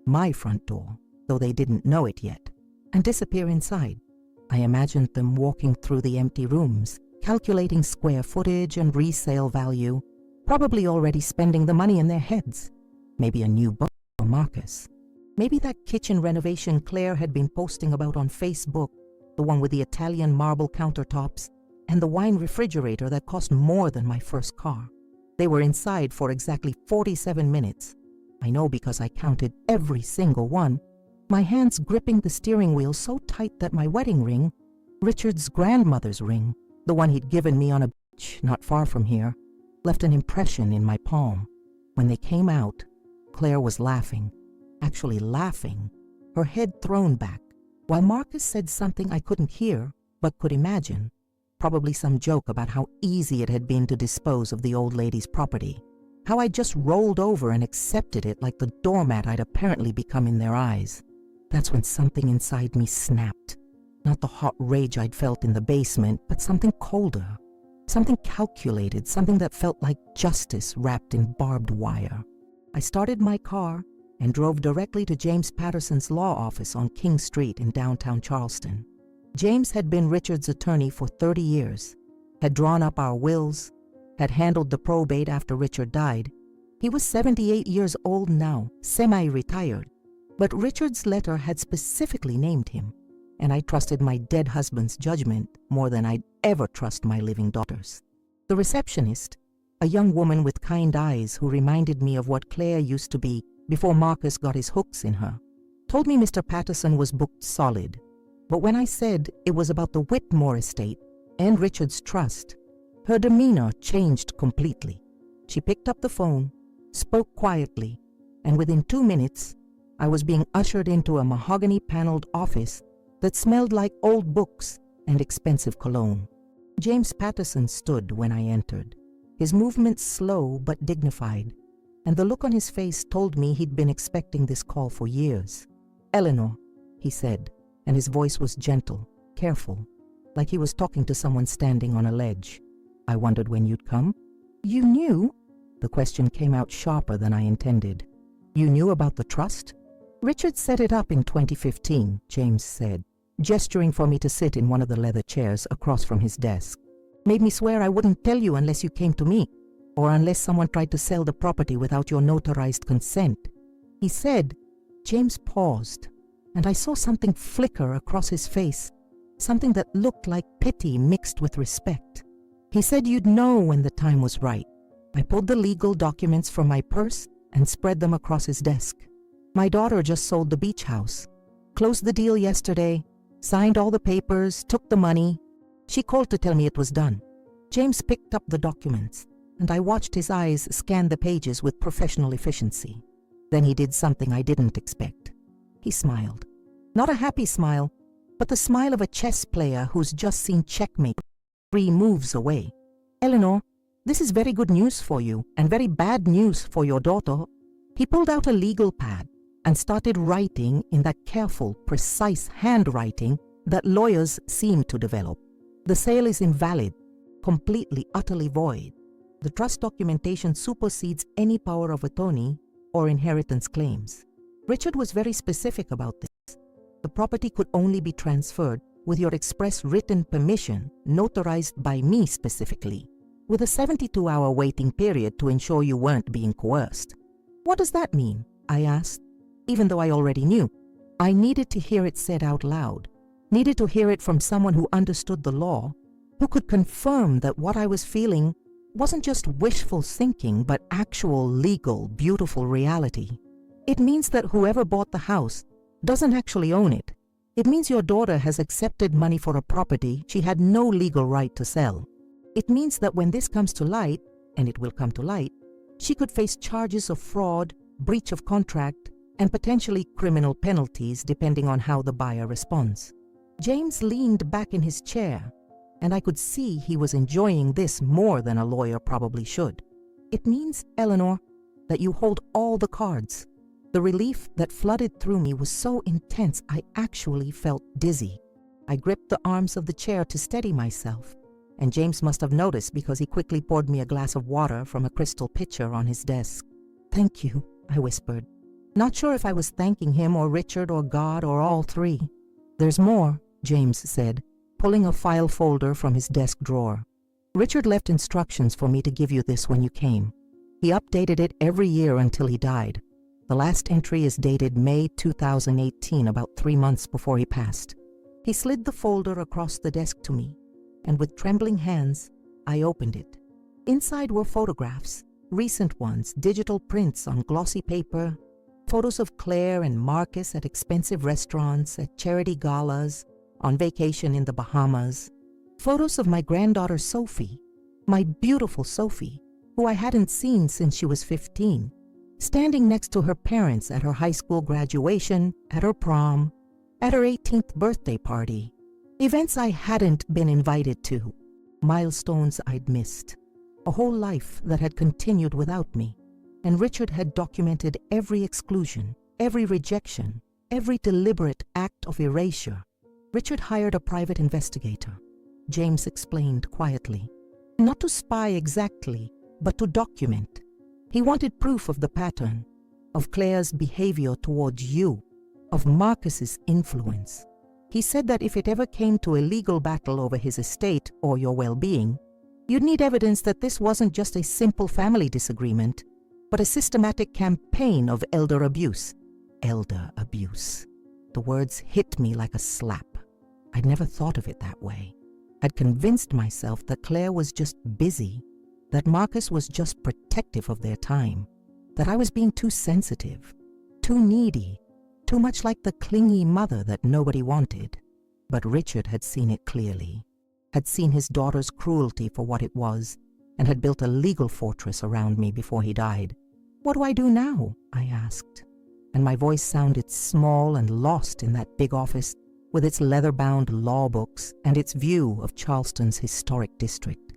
my front door, though they didn't know it yet, and disappear inside. I imagined them walking through the empty rooms, calculating square footage and resale value, probably already spending the money in their heads. Maybe a new book for Marcus. Maybe that kitchen renovation Claire had been posting about on Facebook, the one with the Italian marble countertops and the wine refrigerator that cost more than my first car. They were inside for exactly 47 minutes. I know because I counted every single one, my hands gripping the steering wheel so tight that my wedding ring, Richard's grandmother's ring, the one he'd given me on a beach not far from here, left an impression in my palm. When they came out, Claire was laughing, actually laughing, her head thrown back, while Marcus said something I couldn't hear but could imagine, probably some joke about how easy it had been to dispose of the old lady's property, how I just rolled over and accepted it like the doormat I'd apparently become in their eyes. That's when something inside me snapped. Not the hot rage I'd felt in the basement, but something colder, something calculated, something that felt like justice wrapped in barbed wire. I started my car and drove directly to James Patterson's law office on King Street in downtown Charleston. James had been Richard's attorney for 30 years, had drawn up our wills, had handled the probate after Richard died. He was 78 years old now, semi-retired, but Richard's letter had specifically named him, and I trusted my dead husband's judgment more than I'd ever trust my living daughter's. The receptionist, a young woman with kind eyes who reminded me of what Claire used to be before Marcus got his hooks in her, told me Mr. Patterson was booked solid. But when I said it was about the Whitmore estate and Richard's trust, her demeanor changed completely. She picked up the phone, spoke quietly, and within 2 minutes, I was being ushered into a mahogany-paneled office that smelled like old books and expensive cologne. James Patterson stood when I entered, his movements slow but dignified, and the look on his face told me he'd been expecting this call for years. "Eleanor," he said, and his voice was gentle, careful, like he was talking to someone standing on a ledge. "I wondered when you'd come." "You knew?" The question came out sharper than I intended. "You knew about the trust?" "Richard set it up in 2015, James said, gesturing for me to sit in one of the leather chairs across from his desk. "Made me swear I wouldn't tell you unless you came to me, or unless someone tried to sell the property without your notarized consent. He said—" James paused, and I saw something flicker across his face, something that looked like pity mixed with respect. "He said you'd know when the time was right." I pulled the legal documents from my purse and spread them across his desk. "My daughter just sold the beach house, closed the deal yesterday, signed all the papers, took the money. She called to tell me it was done." James picked up the documents, and I watched his eyes scan the pages with professional efficiency. Then he did something I didn't expect. He smiled. Not a happy smile, but the smile of a chess player who's just seen checkmate 3 moves away. "Eleanor, this is very good news for you and very bad news for your daughter." He pulled out a legal pad and started writing in that careful, precise handwriting that lawyers seem to develop. "The sale is invalid, completely, utterly void. The trust documentation supersedes any power of attorney or inheritance claims." Richard was very specific about this. The property could only be transferred with your express written permission, notarized by me specifically, with a 72-hour waiting period to ensure you weren't being coerced. "What does that mean?" I asked, even though I already knew. I needed to hear it said out loud, needed to hear it from someone who understood the law, who could confirm that what I was feeling wasn't just wishful thinking, but actual, legal, beautiful reality. "It means that whoever bought the house doesn't actually own it. It means your daughter has accepted money for a property she had no legal right to sell. It means that when this comes to light, and it will come to light, she could face charges of fraud, breach of contract, and potentially criminal penalties depending on how the buyer responds." James leaned back in his chair, and I could see he was enjoying this more than a lawyer probably should. "It means, Eleanor, that you hold all the cards." The relief that flooded through me was so intense I actually felt dizzy. I gripped the arms of the chair to steady myself, and James must have noticed because he quickly poured me a glass of water from a crystal pitcher on his desk. "Thank you," I whispered, not sure if I was thanking him or Richard or God or all 3. "There's more," James said, pulling a file folder from his desk drawer. "Richard left instructions for me to give you this when you came. He updated it every year until he died. The last entry is dated May 2018, about 3 months before he passed." He slid the folder across the desk to me, and with trembling hands, I opened it. Inside were photographs, recent ones, digital prints on glossy paper, photos of Claire and Marcus at expensive restaurants, at charity galas, on vacation in the Bahamas, photos of my granddaughter Sophie, my beautiful Sophie, who I hadn't seen since she was 15, standing next to her parents at her high school graduation, at her prom, at her 18th birthday party, events I hadn't been invited to, milestones I'd missed, a whole life that had continued without me. And Richard had documented every exclusion, every rejection, every deliberate act of erasure. Richard hired a private investigator, James explained quietly, not to spy exactly, but to document. He wanted proof of the pattern, of Claire's behavior towards you, of Marcus's influence. He said that if it ever came to a legal battle over his estate or your well-being, you'd need evidence that this wasn't just a simple family disagreement, but a systematic campaign of elder abuse. Elder abuse. The words hit me like a slap. I'd never thought of it that way. I'd convinced myself that Claire was just busy, that Marcus was just protective of their time, that I was being too sensitive, too needy, too much like the clingy mother that nobody wanted. But Richard had seen it clearly, had seen his daughter's cruelty for what it was, and had built a legal fortress around me before he died. "What do I do now?" I asked, and my voice sounded small and lost in that big office with its leather-bound law books and its view of Charleston's historic district.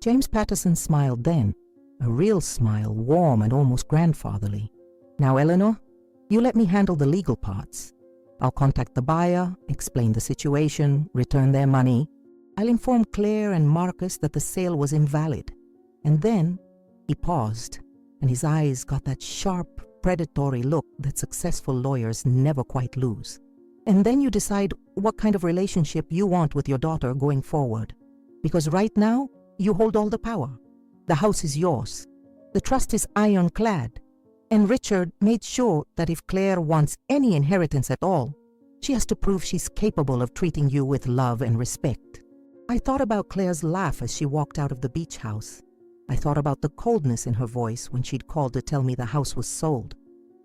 James Patterson smiled then, a real smile, warm and almost grandfatherly. Now, Eleanor, you let me handle the legal parts. I'll contact the buyer, explain the situation, return their money. I'll inform Claire and Marcus that the sale was invalid. And then he paused, and his eyes got that sharp, predatory look that successful lawyers never quite lose. And then you decide what kind of relationship you want with your daughter going forward. Because right now, you hold all the power. The house is yours. The trust is ironclad. And Richard made sure that if Claire wants any inheritance at all, she has to prove she's capable of treating you with love and respect. I thought about Claire's laugh as she walked out of the beach house. I thought about the coldness in her voice when she'd called to tell me the house was sold.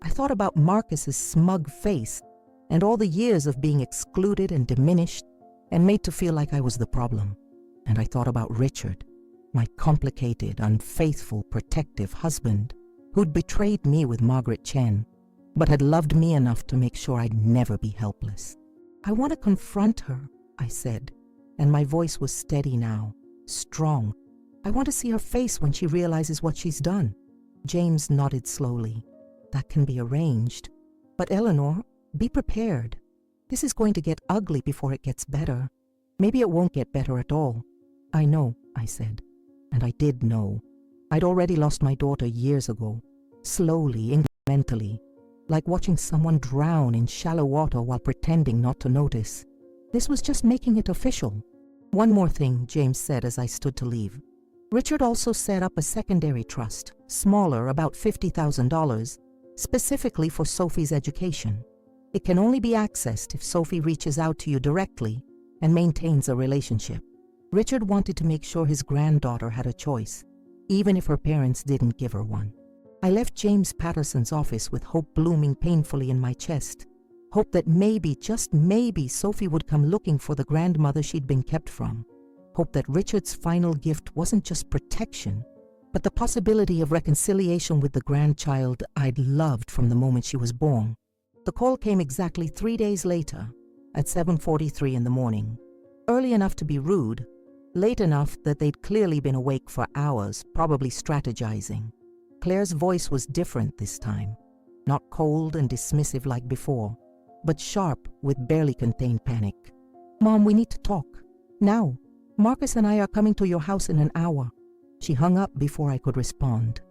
I thought about Marcus's smug face and all the years of being excluded and diminished and made to feel like I was the problem. And I thought about Richard, my complicated, unfaithful, protective husband, who'd betrayed me with Margaret Chen, but had loved me enough to make sure I'd never be helpless. I want to confront her, I said, and my voice was steady now, strong. I want to see her face when she realizes what she's done. James nodded slowly. That can be arranged. But Eleanor, be prepared. This is going to get ugly before it gets better. Maybe it won't get better at all. I know, I said. And I did know. I'd already lost my daughter years ago, slowly, incrementally, like watching someone drown in shallow water while pretending not to notice. This was just making it official. One more thing, James said as I stood to leave. Richard also set up a secondary trust, smaller, about $50,000, specifically for Sophie's education. It can only be accessed if Sophie reaches out to you directly and maintains a relationship. Richard wanted to make sure his granddaughter had a choice, even if her parents didn't give her one. I left James Patterson's office with hope blooming painfully in my chest. Hope that maybe, just maybe, Sophie would come looking for the grandmother she'd been kept from. Hope that Richard's final gift wasn't just protection, but the possibility of reconciliation with the grandchild I'd loved from the moment she was born. The call came exactly 3 days later, at 7:43 in the morning. Early enough to be rude, late enough that they'd clearly been awake for hours, probably strategizing. Claire's voice was different this time, not cold and dismissive like before, but sharp with barely contained panic. "Mom, we need to talk. Now. Marcus and I are coming to your house in an hour." She hung up before I could respond,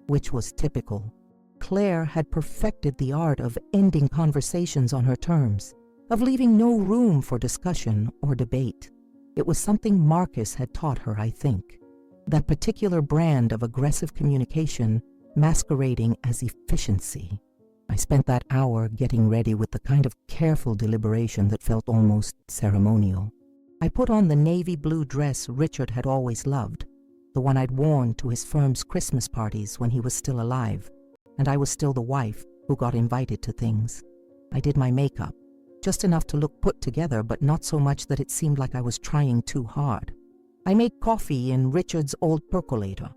which was typical. Claire had perfected the art of ending conversations on her terms, of leaving no room for discussion or debate. It was something Marcus had taught her, I think. That particular brand of aggressive communication masquerading as efficiency. I spent that hour getting ready with the kind of careful deliberation that felt almost ceremonial. I put on the navy blue dress Richard had always loved, the one I'd worn to his firm's Christmas parties when he was still alive, and I was still the wife who got invited to things. I did my makeup, just enough to look put together, but not so much that it seemed like I was trying too hard. I made coffee in Richard's old percolator,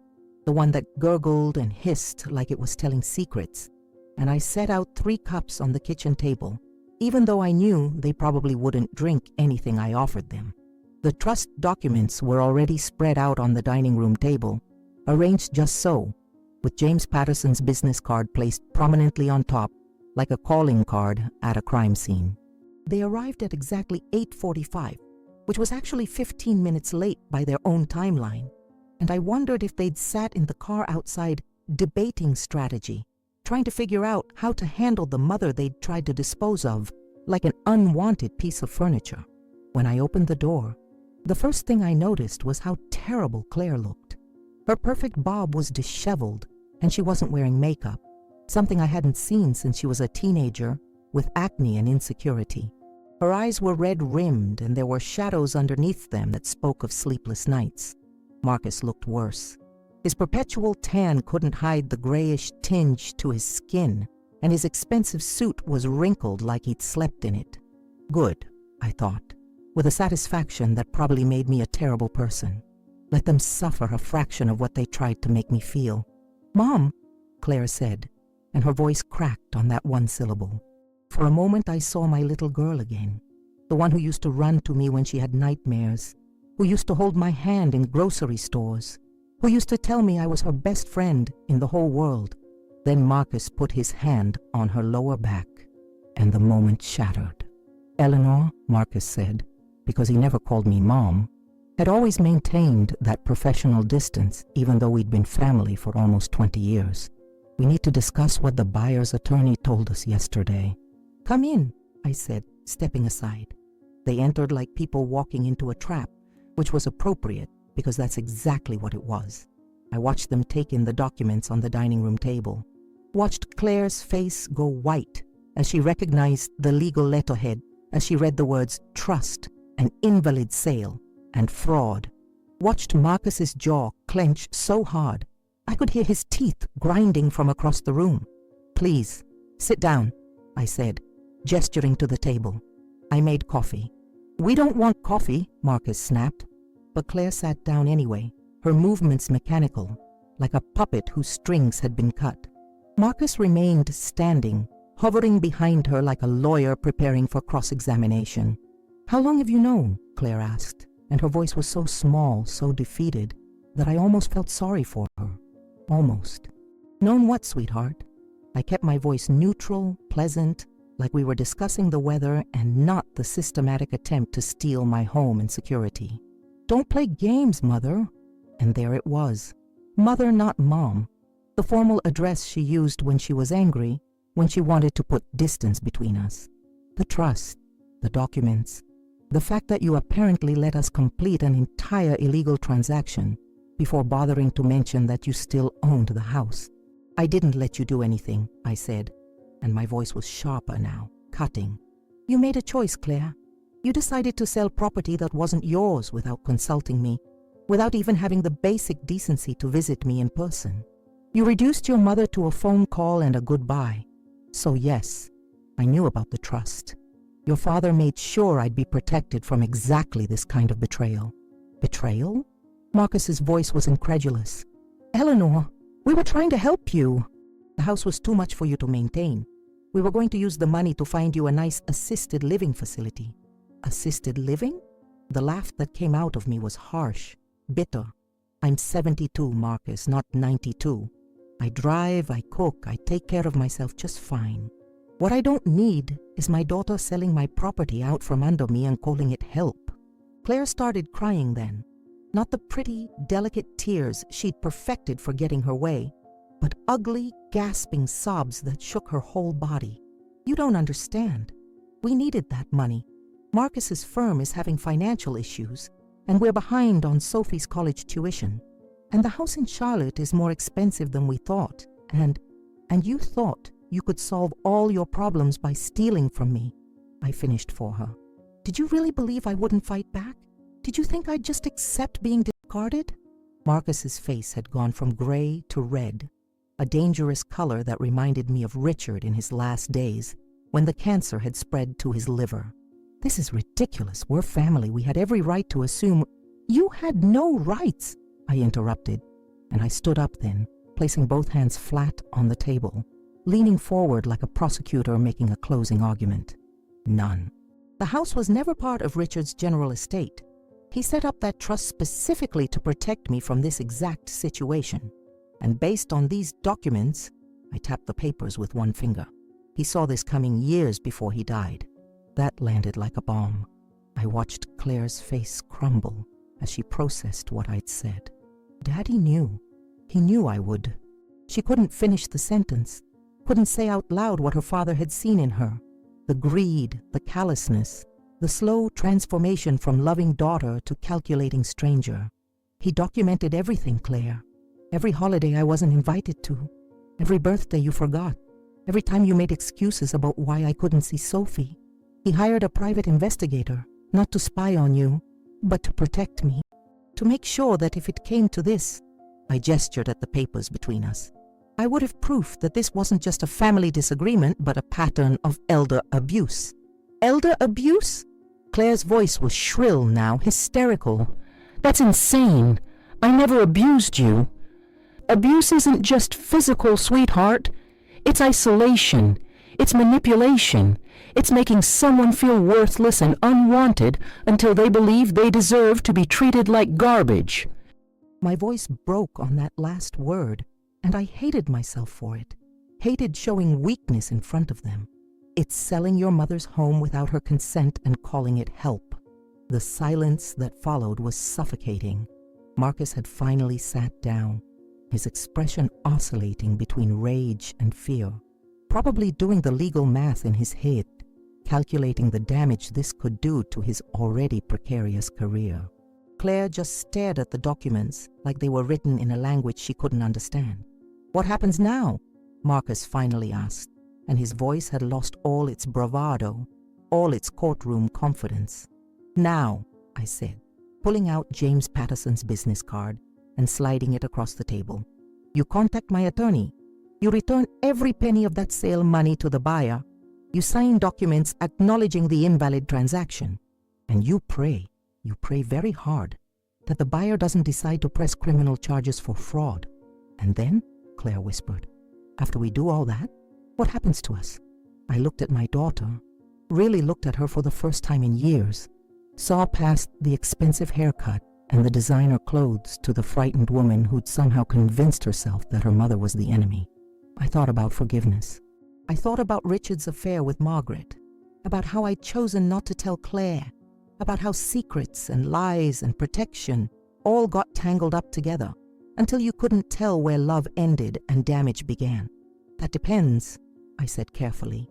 the one that gurgled and hissed like it was telling secrets, and I set out 3 cups on the kitchen table, even though I knew they probably wouldn't drink anything I offered them. The trust documents were already spread out on the dining room table, arranged just so, with James Patterson's business card placed prominently on top, like a calling card at a crime scene. They arrived at exactly 8:45, which was actually 15 minutes late by their own timeline, and I wondered if they'd sat in the car outside debating strategy, trying to figure out how to handle the mother they'd tried to dispose of like an unwanted piece of furniture. When I opened the door, the first thing I noticed was how terrible Claire looked. Her perfect bob was disheveled, and she wasn't wearing makeup, something I hadn't seen since she was a teenager with acne and insecurity. Her eyes were red-rimmed, and there were shadows underneath them that spoke of sleepless nights. Marcus looked worse. His perpetual tan couldn't hide the grayish tinge to his skin, and his expensive suit was wrinkled like he'd slept in it. Good, I thought, with a satisfaction that probably made me a terrible person. Let them suffer a fraction of what they tried to make me feel. "Mom," Claire said, and her voice cracked on that one syllable. For a moment I saw my little girl again, the one who used to run to me when she had nightmares, who used to hold my hand in grocery stores, who used to tell me I was her best friend in the whole world. Then Marcus put his hand on her lower back, and the moment shattered. Eleanor, Marcus said, because he never called me Mom, had always maintained that professional distance even though we'd been family for almost 20 years. We need to discuss what the buyer's attorney told us yesterday. Come in, I said, stepping aside. They entered like people walking into a trap, which was appropriate because that's exactly what it was. I watched them take in the documents on the dining room table, watched Claire's face go white as she recognized the legal letterhead as she read the words trust and invalid sale and fraud, watched Marcus's jaw clench so hard I could hear his teeth grinding from across the room. Please, sit down, I said, gesturing to the table. I made coffee. We don't want coffee, Marcus snapped. But Claire sat down anyway, her movements mechanical, like a puppet whose strings had been cut. Marcus remained standing, hovering behind her like a lawyer preparing for cross-examination. How long have you known? Claire asked, and her voice was so small, so defeated, that I almost felt sorry for her. Almost. Known what, sweetheart? I kept my voice neutral, pleasant, like we were discussing the weather and not the systematic attempt to steal my home and security. Don't play games, Mother. And there it was. Mother, not Mom. The formal address she used when she was angry, when she wanted to put distance between us. The trust, the documents, the fact that you apparently let us complete an entire illegal transaction before bothering to mention that you still owned the house. I didn't let you do anything, I said, and my voice was sharper now, cutting. You made a choice, Claire. You decided to sell property that wasn't yours without consulting me, without even having the basic decency to visit me in person. You reduced your mother to a phone call and a goodbye. So yes, I knew about the trust. Your father made sure I'd be protected from exactly this kind of betrayal. Betrayal? Marcus's voice was incredulous. Eleanor, we were trying to help you. The house was too much for you to maintain. We were going to use the money to find you a nice assisted living facility. Assisted living? The laugh that came out of me was harsh, bitter. I'm 72, Marcus, not 92. I drive, I cook, I take care of myself just fine. What I don't need is my daughter selling my property out from under me and calling it help. Claire started crying then. Not the pretty, delicate tears she'd perfected for getting her way, but ugly, gasping sobs that shook her whole body. You don't understand. We needed that money. Marcus's firm is having financial issues, and we're behind on Sophie's college tuition. And the house in Charlotte is more expensive than we thought, and you thought you could solve all your problems by stealing from me. I finished for her. Did you really believe I wouldn't fight back? Did you think I'd just accept being discarded? Marcus's face had gone from gray to red, a dangerous color that reminded me of Richard in his last days, when the cancer had spread to his liver. This is ridiculous. We're family. We had every right to assume. You had no rights, I interrupted, and I stood up then, placing both hands flat on the table, leaning forward like a prosecutor making a closing argument. None. The house was never part of Richard's general estate. He set up that trust specifically to protect me from this exact situation. And based on these documents, I tapped the papers with one finger. He saw this coming years before he died. That landed like a bomb. I watched Claire's face crumble as she processed what I'd said. Daddy knew. He knew I would. She couldn't finish the sentence, couldn't say out loud what her father had seen in her. The greed, the callousness, the slow transformation from loving daughter to calculating stranger. He documented everything, Claire. Every holiday I wasn't invited to. Every birthday you forgot. Every time you made excuses about why I couldn't see Sophie. He hired a private investigator, not to spy on you, but to protect me. To make sure that if it came to this, I gestured at the papers between us, I would have proof that this wasn't just a family disagreement, but a pattern of elder abuse. Elder abuse? Claire's voice was shrill now, hysterical. That's insane. I never abused you. Abuse isn't just physical, sweetheart. It's isolation.
It's manipulation. It's making someone feel worthless and unwanted until they believe they deserve to be treated like garbage."
My voice broke on that last word, and I hated myself for it. Hated showing weakness in front of them. It's selling your mother's home without her consent and calling it help. The silence that followed was suffocating. Marcus had finally sat down, his expression oscillating between rage and fear, probably doing the legal math in his head, calculating the damage this could do to his already precarious career. Claire just stared at the documents like they were written in a language she couldn't understand. "What happens now?" Marcus finally asked, and his voice had lost all its bravado, all its courtroom confidence. "Now," I said, pulling out James Patterson's business card and sliding it across the table. "You contact my attorney. You return every penny of that sale money to the buyer. You sign documents acknowledging the invalid transaction. And you pray very hard, that the buyer doesn't decide to press criminal charges for fraud. And then," Claire whispered, "after we do all that, what happens to us?" I looked at my daughter, really looked at her for the first time in years, saw past the expensive haircut and the designer clothes to the frightened woman who'd somehow convinced herself that her mother was the enemy. I thought about forgiveness. I thought about Richard's affair with Margaret, about how I'd chosen not to tell Claire, about how secrets and lies and protection all got tangled up together until you couldn't tell where love ended and damage began. "That depends," I said carefully,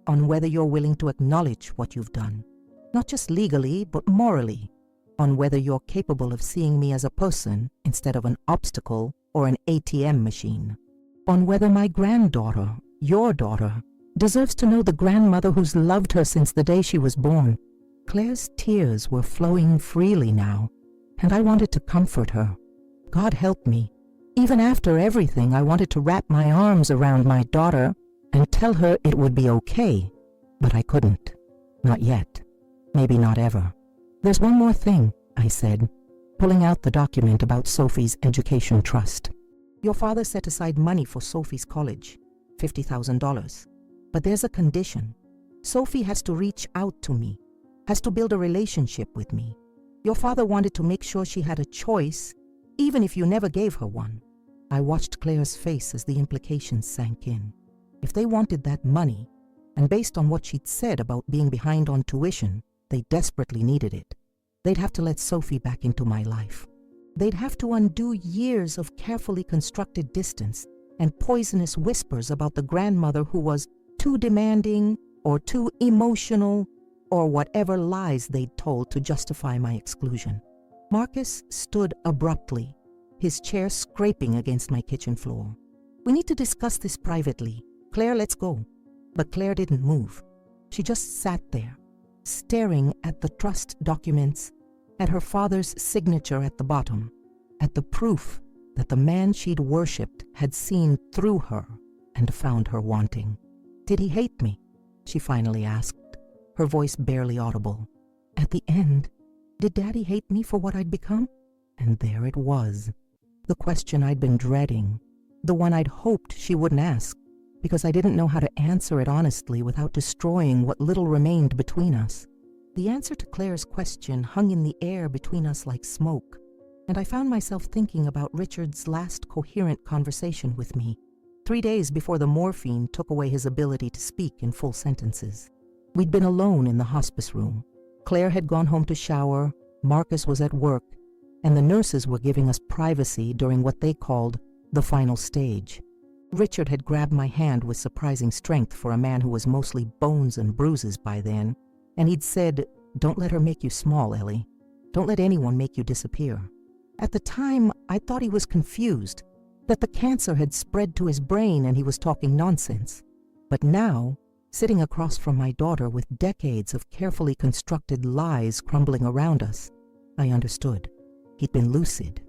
"on whether you're willing to acknowledge what you've done. Not just legally, but morally. On whether you're capable of seeing me as a person instead of an obstacle or an ATM machine. On whether my granddaughter, your daughter, deserves to know the grandmother who's loved her since the day she was born." Claire's tears were flowing freely now, and I wanted to comfort her. God help me. Even after everything, I wanted to wrap my arms around my daughter and tell her it would be okay, but I couldn't. Not yet. Maybe not ever. "There's one more thing," I said, pulling out the document about Sophie's education trust. "Your father set aside money for Sophie's college, $50,000. But there's a condition. Sophie has to reach out to me, has to build a relationship with me. Your father wanted to make sure she had a choice, even if you never gave her one." I watched Claire's face as the implications sank in. If they wanted that money, and based on what she'd said about being behind on tuition, they desperately needed it, they'd have to let Sophie back into my life. They'd have to undo years of carefully constructed distance and poisonous whispers about the grandmother who was too demanding or too emotional or whatever lies they'd told to justify my exclusion. Marcus stood abruptly, his chair scraping against my kitchen floor. "We need to discuss this privately. Claire, let's go." But Claire didn't move. She just sat there, staring at the trust documents, at her father's signature at the bottom, at the proof that the man she'd worshipped had seen through her and found her wanting. "Did he hate me?" she finally asked, her voice barely audible. At the end, did Daddy hate me for what I'd become? And there it was, the question I'd been dreading, the one I'd hoped she wouldn't ask, because I didn't know how to answer it honestly without destroying what little remained between us. The answer to Claire's question hung in the air between us like smoke, and I found myself thinking about Richard's last coherent conversation with me, 3 days before the morphine took away his ability to speak in full sentences. We'd been alone in the hospice room. Claire had gone home to shower, Marcus was at work, and the nurses were giving us privacy during what they called the final stage. Richard had grabbed my hand with surprising strength for a man who was mostly bones and bruises by then, and he'd said, "Don't let her make you small, Ellie. Don't let anyone make you disappear." At the time, I thought he was confused, that the cancer had spread to his brain and he was talking nonsense. But now, sitting across from my daughter with decades of carefully constructed lies crumbling around us, I understood. He'd been lucid.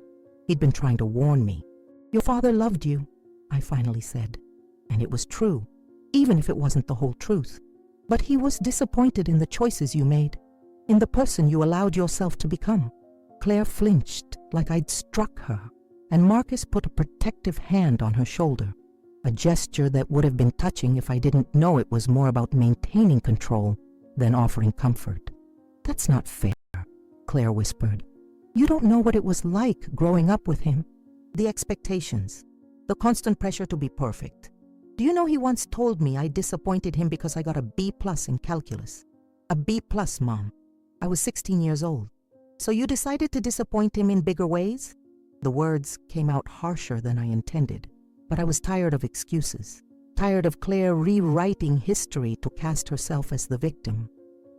He'd been trying to warn me. "Your father loved you," I finally said. And it was true, even if it wasn't the whole truth. "But he was disappointed in the choices you made, in the person you allowed yourself to become." Claire flinched like I'd struck her, and Marcus put a protective hand on her shoulder. a gesture that would have been touching if I didn't know it was more about maintaining control than offering comfort. "That's not fair," Claire whispered. "You don't know what it was like growing up with him. The expectations, the constant pressure to be perfect. Do you know he once told me I disappointed him because I got a B+ in calculus? A B+, Mom. I was 16 years old. So you decided to disappoint him in bigger ways?" The words came out harsher than I intended, but I was tired of excuses, tired of Claire rewriting history to cast herself as the victim.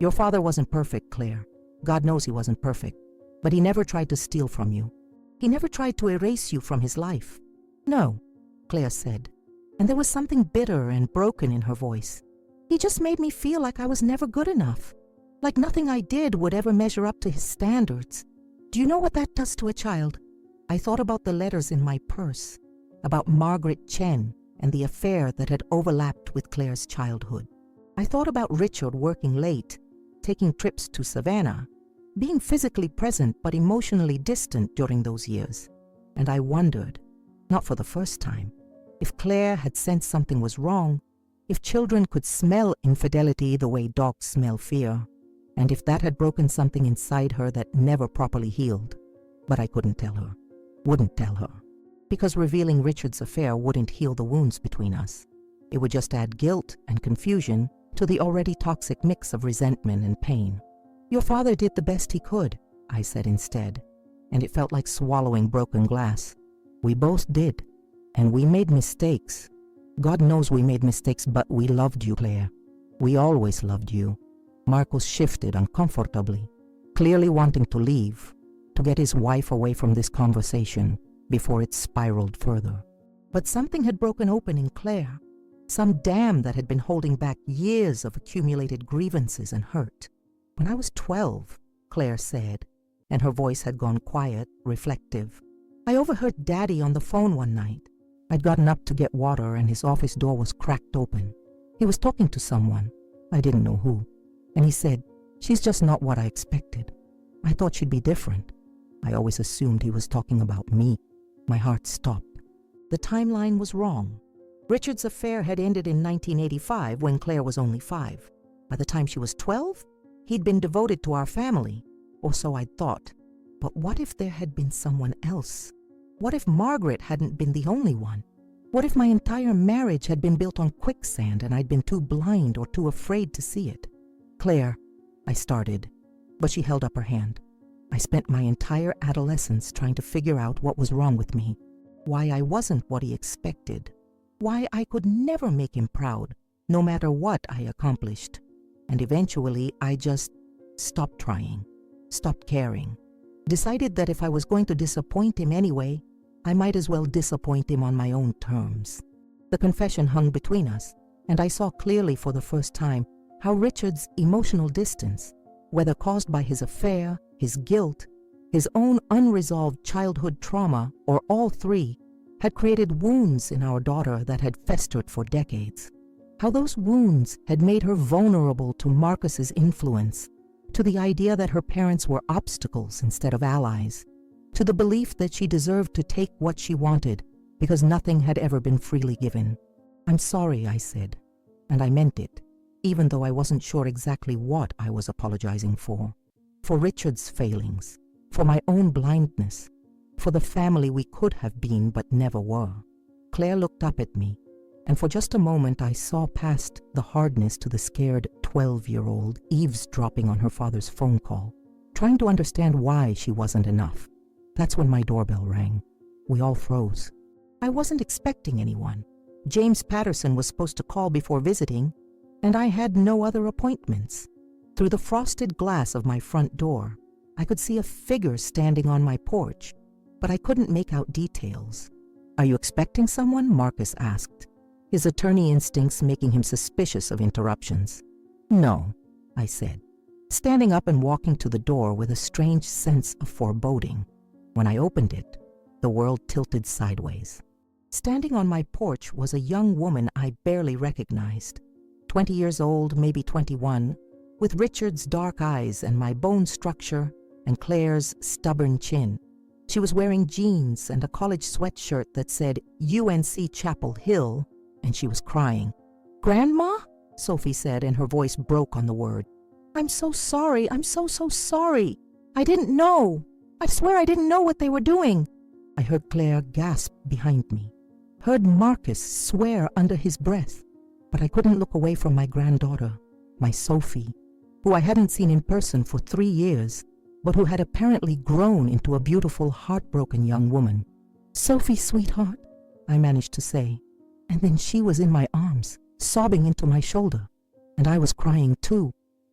"Your father wasn't perfect, Claire. God knows he wasn't perfect. But he never tried to steal from you. He never tried to erase you from his life." "No," Claire said, and there was something bitter and broken in her voice. "He just made me feel like I was never good enough, like nothing I did would ever measure up to his standards. Do you know what that does to a child?" I thought about the letters in my purse, about Margaret Chen and the affair that had overlapped with Claire's childhood. I thought about Richard working late, taking trips to Savannah, being physically present but emotionally distant during those years. And I wondered, not for the first time, if Claire had sensed something was wrong, if children could smell infidelity the way dogs smell fear, and if that had broken something inside her that never properly healed. But I couldn't tell her, wouldn't tell her, because revealing Richard's affair wouldn't heal the wounds between us. It would just add guilt and confusion to the already toxic mix of resentment and pain. "Your father did the best he could," I said instead, and it felt like swallowing broken glass. "We both did, and we made mistakes. God knows we made mistakes, but we loved you, Claire. We always loved you." Marcus shifted uncomfortably, clearly wanting to leave, to get his wife away from this conversation before it spiraled further. But something had broken open in Claire, some dam that had been holding back years of accumulated grievances and hurt. "When I was 12, Claire said, and her voice had gone quiet, reflective, "I overheard Daddy on the phone one night. I'd gotten up to get water and his office door was cracked open. He was talking to someone, I didn't know who, and he said, 'She's just not what I expected.' I thought she'd be different. I always assumed he was talking about me." My heart stopped. The timeline was wrong. Richard's affair had ended in 1985 when Claire was only 5. By the time she was 12, he'd been devoted to our family, or so I'd thought. But what if there had been someone else? What if Margaret hadn't been the only one? What if my entire marriage had been built on quicksand and I'd been too blind or too afraid to see it? "Claire," I started, but she held up her hand. I spent my entire adolescence trying to figure out what was wrong with me, why I wasn't what he expected, why I could never make him proud, no matter what I accomplished. And eventually I just stopped trying, stopped caring, decided that if I was going to disappoint him anyway, I might as well disappoint him on my own terms. The confession hung between us, and I saw clearly for the first time how Richard's emotional distance, whether caused by his affair, his guilt, his own unresolved childhood trauma, or all three, had created wounds in our daughter that had festered for decades. How those wounds had made her vulnerable to Marcus's influence, to the idea that her parents were obstacles instead of allies, to the belief that she deserved to take what she wanted because nothing had ever been freely given. "I'm sorry," I said, and I meant it, even though I wasn't sure exactly what I was apologizing for. For Richard's failings, for my own blindness, for the family we could have been but never were. Claire looked up at me, and for just a moment I saw past the hardness to the scared 12-year-old eavesdropping on her father's phone call, trying to understand why she wasn't enough. That's when my doorbell rang. We all froze. I wasn't expecting anyone. James Patterson was supposed to call before visiting, and I had no other appointments. Through the frosted glass of my front door, I could see a figure standing on my porch, but I couldn't make out details. "Are you expecting someone?" Marcus asked, his attorney instincts making him suspicious of interruptions. "No," I said, standing up and walking to the door with a strange sense of foreboding. When I opened it, the world tilted sideways. Standing on my porch was a young woman I barely recognized, 20 years old, maybe 21, with Richard's dark eyes and my bone structure and Claire's stubborn chin. She was wearing jeans and a college sweatshirt that said UNC Chapel Hill and she was crying. "Grandma?" Sophie said, and her voice broke on the word. "I'm so sorry. I'm so sorry. I didn't know. I swear I didn't know what they were doing." I heard Claire gasp behind me, heard Marcus swear under his breath, but I couldn't look away from my granddaughter, my Sophie, who I hadn't seen in person for 3 years, but who had apparently grown into a beautiful, heartbroken young woman. "Sophie, sweetheart," I managed to say, and then she was in my arms, sobbing into my shoulder, and I was crying too,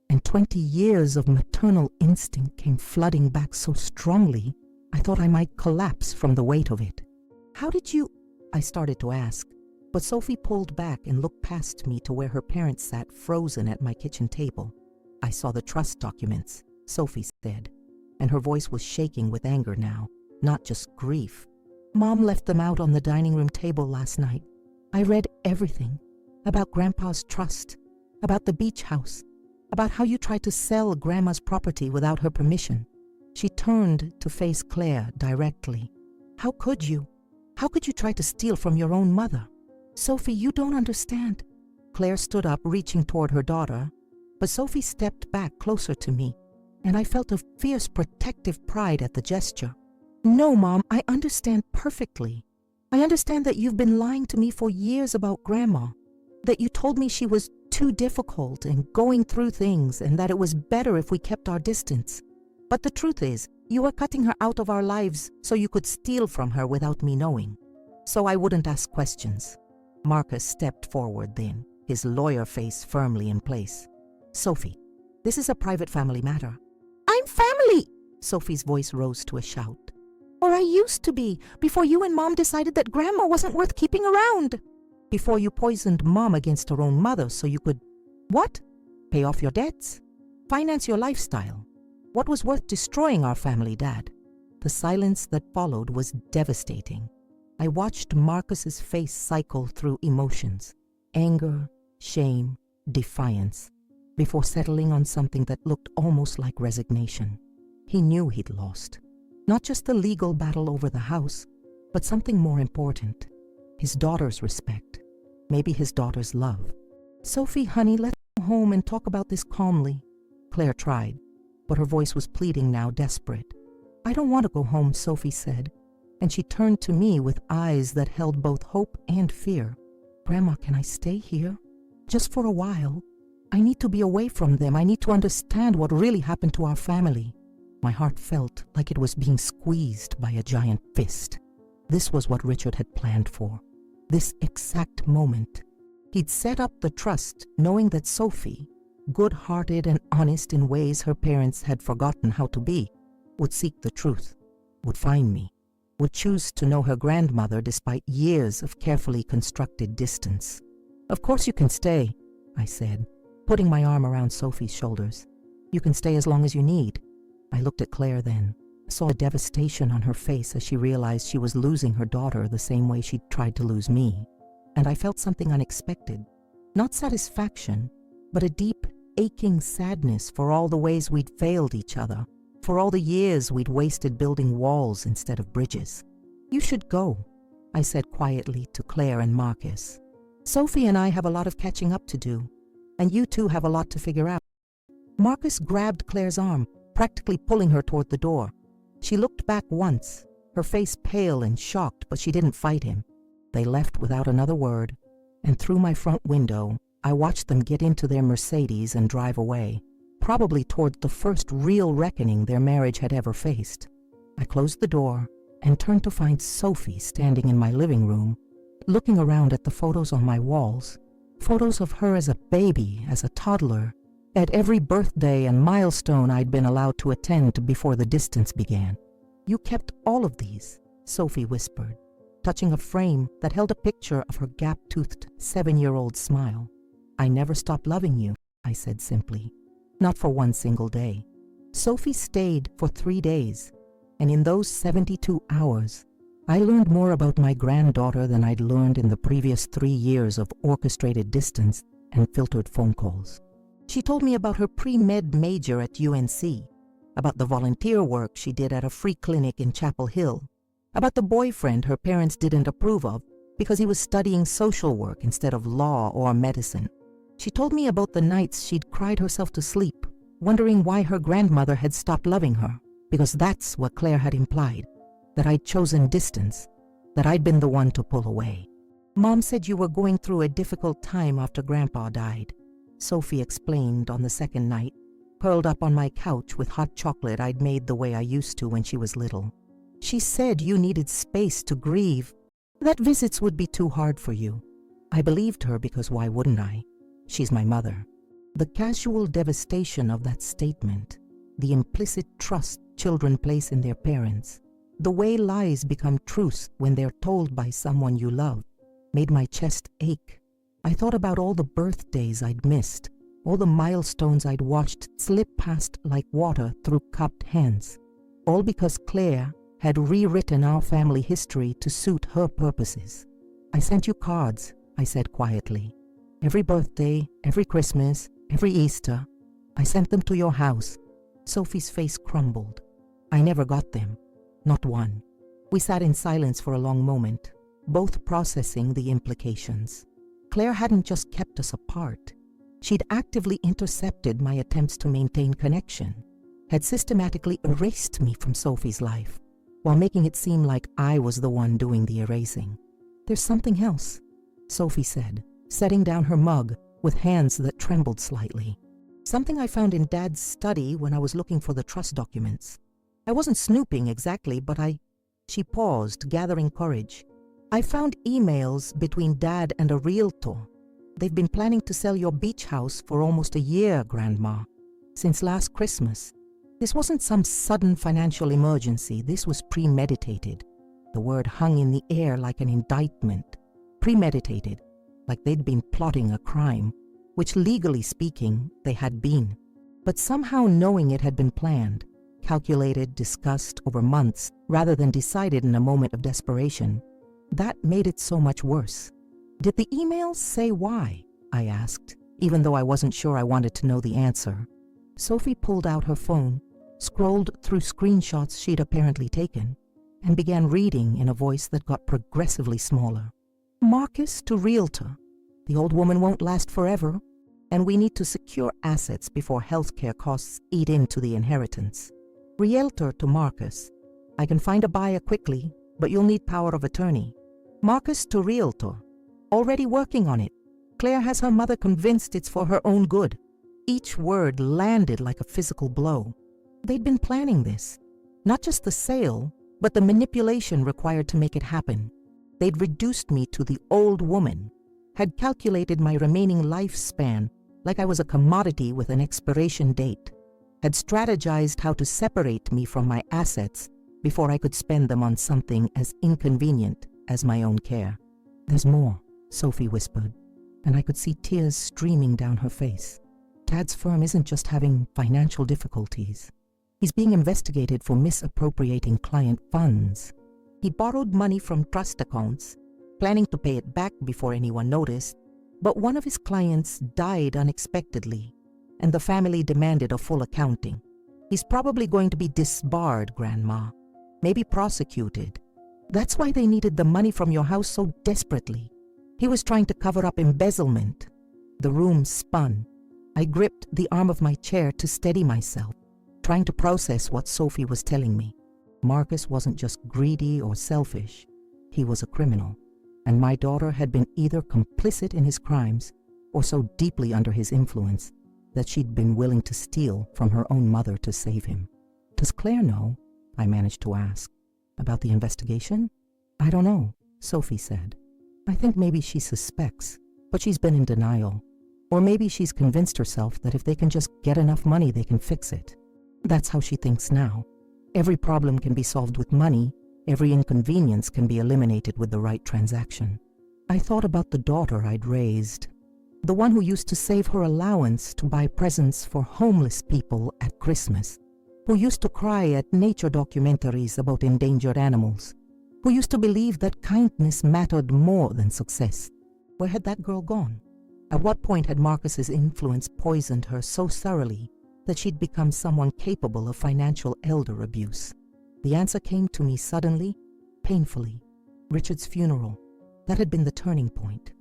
and 20 years of maternal instinct came flooding back so strongly I thought I might collapse from the weight of it. "How did you—" I started to ask, but Sophie pulled back and looked past me to where her parents sat frozen at my kitchen table. "I saw the trust documents," Sophie said, and her voice was shaking with anger now, not just grief. "Mom left them out on the dining room table last night. I read everything about Grandpa's trust, about the beach house, about how you tried to sell Grandma's property without her permission." She turned to face Claire directly. "How could you? How could you try to steal from your own mother? Sophie, you don't understand." Claire stood up, reaching toward her daughter, but Sophie stepped back closer to me, and I felt a fierce protective pride at the gesture. "No, Mom, I understand perfectly. I understand that you've been lying to me for years about Grandma, that you told me she was too difficult and going through things, and that it was better if we kept our distance. But the truth is, you were cutting her out of our lives so you could steal from her without me knowing." So I wouldn't ask questions. Marcus stepped forward then, his lawyer face firmly in place. "Sophie, this is a private family matter." "I'm family!" Sophie's voice rose to a shout. "Or I used to be, before you and Mom decided that Grandma wasn't worth keeping around. Before you poisoned Mom against her own mother so you could, what? Pay off your debts? Finance your lifestyle? What was worth destroying our family, Dad?" The silence that followed was devastating. I watched Marcus's face cycle through emotions, anger, shame, defiance, before settling on something that looked almost like resignation. He knew he'd lost. Not just the legal battle over the house, but something more important. His daughter's respect. Maybe his daughter's love. "Sophie, honey, let's go home and talk about this calmly." Claire tried, but her voice was pleading now, desperate. "I don't want to go home," Sophie said, and she turned to me with eyes that held both hope and fear. "Grandma, can I stay here? Just for a while? I need to be away from them. I need to understand what really happened to our family." My heart felt like it was being squeezed by a giant fist. This was what Richard had planned for. This exact moment. He'd set up the trust knowing that Sophie, good-hearted and honest in ways her parents had forgotten how to be, would seek the truth, would find me, would choose to know her grandmother despite years of carefully constructed distance. "Of course you can stay," I said, putting my arm around Sophie's shoulders. "You can stay as long as you need." I looked at Claire then, saw the devastation on her face as she realized she was losing her daughter the same way she'd tried to lose me, and I felt something unexpected. Not satisfaction, but a deep, aching sadness for all the ways we'd failed each other, for all the years we'd wasted building walls instead of bridges. "You should go," I said quietly to Claire and Marcus. "Sophie and I have a lot of catching up to do, and you two have a lot to figure out." Marcus grabbed Claire's arm, practically pulling her toward the door. She looked back once, her face pale and shocked, but she didn't fight him. They left without another word, and through my front window, I watched them get into their Mercedes and drive away, probably toward the first real reckoning their marriage had ever faced. I closed the door and turned to find Sophie standing in my living room, looking around at the photos on my walls, photos of her as a baby, as a toddler, at every birthday and milestone I'd been allowed to attend before the distance began. "You kept all of these," Sophie whispered, touching a frame that held a picture of her gap-toothed 7-year-old smile. "I never stopped loving you," I said simply. "Not for one single day." Sophie stayed for 3 days, and in those 72 hours, I learned more about my granddaughter than I'd learned in the previous 3 years of orchestrated distance and filtered phone calls. She told me about her pre-med major at UNC, about the volunteer work she did at a free clinic in Chapel Hill, about the boyfriend her parents didn't approve of because he was studying social work instead of law or medicine. She told me about the nights she'd cried herself to sleep, wondering why her grandmother had stopped loving her, because that's what Claire had implied, that I'd chosen distance, that I'd been the one to pull away. Mom said you were going through a difficult time after Grandpa died, Sophie explained on the second night, curled up on my couch with hot chocolate I'd made the way I used to when she was little. She said you needed space to grieve, that visits would be too hard for you. I believed her because why wouldn't I? She's my mother. The casual devastation of that statement, the implicit trust children place in their parents, the way lies become truths when they're told by someone you love, made my chest ache. I thought about all the birthdays I'd missed, all the milestones I'd watched slip past like water through cupped hands, all because Claire had rewritten our family history to suit her purposes. I sent you cards, I said quietly. Every birthday, every Christmas, every Easter, I sent them to your house. Sophie's face crumbled. I never got them, not one. We sat in silence for a long moment, both processing the implications. Claire hadn't just kept us apart. She'd actively intercepted my attempts to maintain connection, had systematically erased me from Sophie's life, while making it seem like I was the one doing the erasing. There's something else, Sophie said, setting down her mug with hands that trembled slightly. Something I found in Dad's study when I was looking for the trust documents. I wasn't snooping exactly, but She paused, gathering courage. I found emails between Dad and a realtor. They've been planning to sell your beach house for almost a year, Grandma, since last Christmas. This wasn't some sudden financial emergency. This was premeditated. The word hung in the air like an indictment. Premeditated, like they'd been plotting a crime, which legally speaking, they had been. But somehow knowing it had been planned, calculated, discussed over months, rather than decided in a moment of desperation, that made it so much worse. Did the emails say why? I asked, even though I wasn't sure I wanted to know the answer. Sophie pulled out her phone, scrolled through screenshots she'd apparently taken, and began reading in a voice that got progressively smaller. Marcus to realtor. The old woman won't last forever, and we need to secure assets before healthcare costs eat into the inheritance. Realtor to Marcus. I can find a buyer quickly, but you'll need power of attorney. Marcus to realtor. Already working on it. Claire has her mother convinced it's for her own good. Each word landed like a physical blow. They'd been planning this. Not just the sale, but the manipulation required to make it happen. They'd reduced me to the old woman, had calculated my remaining lifespan like I was a commodity with an expiration date, had strategized how to separate me from my assets before I could spend them on something as inconvenient as my own care. There's more, Sophie whispered, and I could see tears streaming down her face. Dad's firm isn't just having financial difficulties. He's being investigated for misappropriating client funds. He borrowed money from trust accounts, planning to pay it back before anyone noticed, but one of his clients died unexpectedly, and the family demanded a full accounting. He's probably going to be disbarred, Grandma, maybe prosecuted. That's why they needed the money from your house so desperately. He was trying to cover up embezzlement. The room spun. I gripped the arm of my chair to steady myself, trying to process what Sophie was telling me. Marcus wasn't just greedy or selfish. He was a criminal, and my daughter had been either complicit in his crimes or so deeply under his influence that she'd been willing to steal from her own mother to save him. Does Claire know? I managed to ask. About the investigation? I don't know, Sophie said. I think maybe she suspects, but she's been in denial. Or maybe she's convinced herself that if they can just get enough money, they can fix it. That's how she thinks now. Every problem can be solved with money. Every inconvenience can be eliminated with the right transaction. I thought about the daughter I'd raised, the one who used to save her allowance to buy presents for homeless people at Christmas, who used to cry at nature documentaries about endangered animals, who used to believe that kindness mattered more than success. Where had that girl gone? At what point had Marcus's influence poisoned her so thoroughly that she'd become someone capable of financial elder abuse? The answer came to me suddenly, painfully. Richard's funeral. That had been the turning point.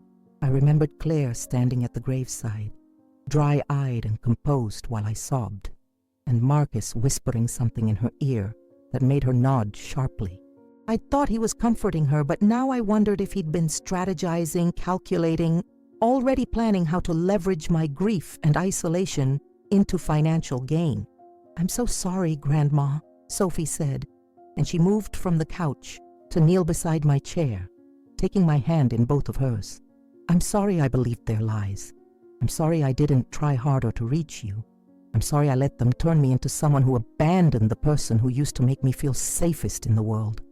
I remembered Claire standing at the graveside, dry-eyed and composed while I sobbed, and Marcus whispering something in her ear that made her nod sharply. I thought he was comforting her, but now I wondered if he'd been strategizing, calculating, already planning how to leverage my grief and isolation into financial gain. "I'm so sorry, Grandma," Sophie said, and she moved from the couch to kneel beside my chair, taking my hand in both of hers. "I'm sorry I believed their lies. I'm sorry I didn't try harder to reach you. I'm sorry I let them turn me into someone who abandoned the person who used to make me feel safest in the world."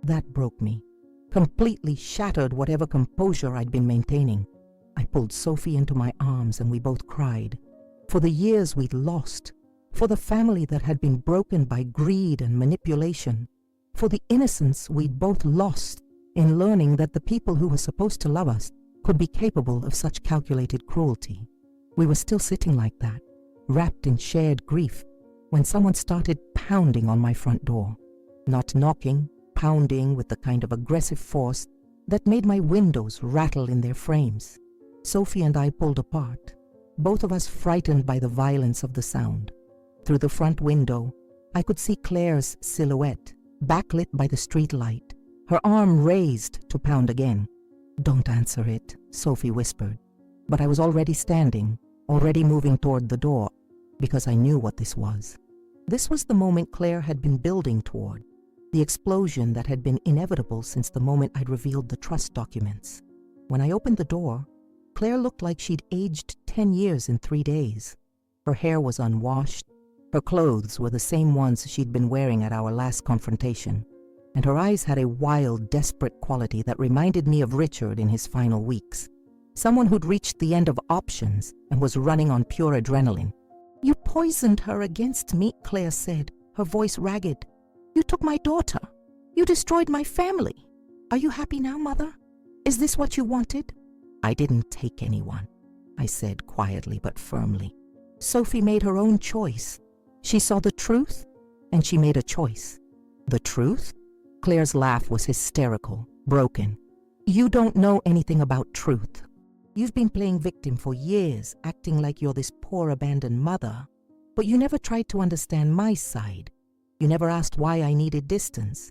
That broke me, completely shattered whatever composure I'd been maintaining. I pulled Sophie into my arms and we both cried. For the years we'd lost, for the family that had been broken by greed and manipulation, for the innocence we'd both lost in learning that the people who were supposed to love us could be capable of such calculated cruelty. We were still sitting like that, wrapped in shared grief, when someone started pounding on my front door. Not knocking, pounding with the kind of aggressive force that made my windows rattle in their frames. Sophie and I pulled apart, both of us frightened by the violence of the sound. Through the front window, I could see Claire's silhouette, backlit by the street light, her arm raised to pound again. "Don't answer it," Sophie whispered. But I was already standing, already moving toward the door, because I knew what this was. This was the moment Claire had been building toward, the explosion that had been inevitable since the moment I'd revealed the trust documents. When I opened the door, Claire looked like she'd aged 10 years in 3 days. Her hair was unwashed, her clothes were the same ones she'd been wearing at our last confrontation, and her eyes had a wild, desperate quality that reminded me of Richard in his final weeks. Someone who'd reached the end of options and was running on pure adrenaline. "You poisoned her against me," Claire said, her voice ragged. "You took my daughter. You destroyed my family. Are you happy now, Mother? Is this what you wanted?" "I didn't take anyone," I said quietly but firmly. "Sophie made her own choice. She saw the truth, and she made a choice." "The truth?" Claire's laugh was hysterical, broken. "You don't know anything about truth. You've been playing victim for years, acting like you're this poor abandoned mother, but you never tried to understand my side. You never asked why I needed distance.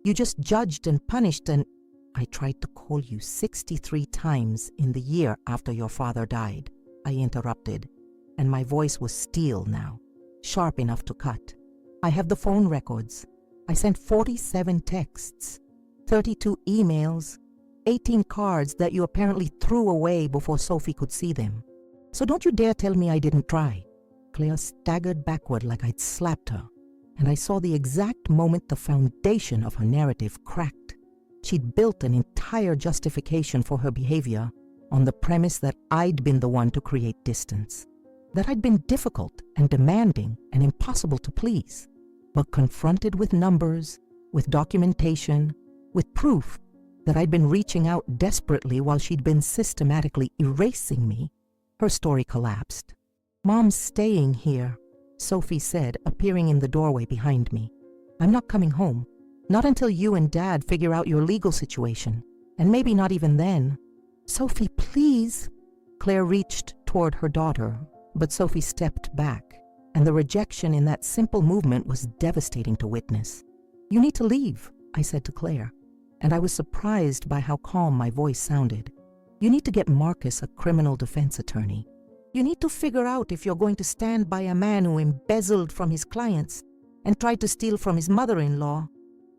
You just judged and punished, and I tried to call you 63 times in the year after your father died," I interrupted, and my voice was steel now, sharp enough to cut. "I have the phone records. I sent 47 texts, 32 emails, 18 cards that you apparently threw away before Sophie could see them. So don't you dare tell me I didn't try." Claire staggered backward like I'd slapped her, and I saw the exact moment the foundation of her narrative cracked. She'd built an entire justification for her behavior on the premise that I'd been the one to create distance, that I'd been difficult and demanding and impossible to please. But confronted with numbers, with documentation, with proof that I'd been reaching out desperately while she'd been systematically erasing me, her story collapsed. "Mom's staying here," Sophie said, appearing in the doorway behind me. "I'm not coming home. Not until you and Dad figure out your legal situation, and maybe not even then." "Sophie, please." Claire reached toward her daughter, but Sophie stepped back, and the rejection in that simple movement was devastating to witness. "You need to leave," I said to Claire, and I was surprised by how calm my voice sounded. "You need to get Marcus a criminal defense attorney. You need to figure out if you're going to stand by a man who embezzled from his clients and tried to steal from his mother-in-law,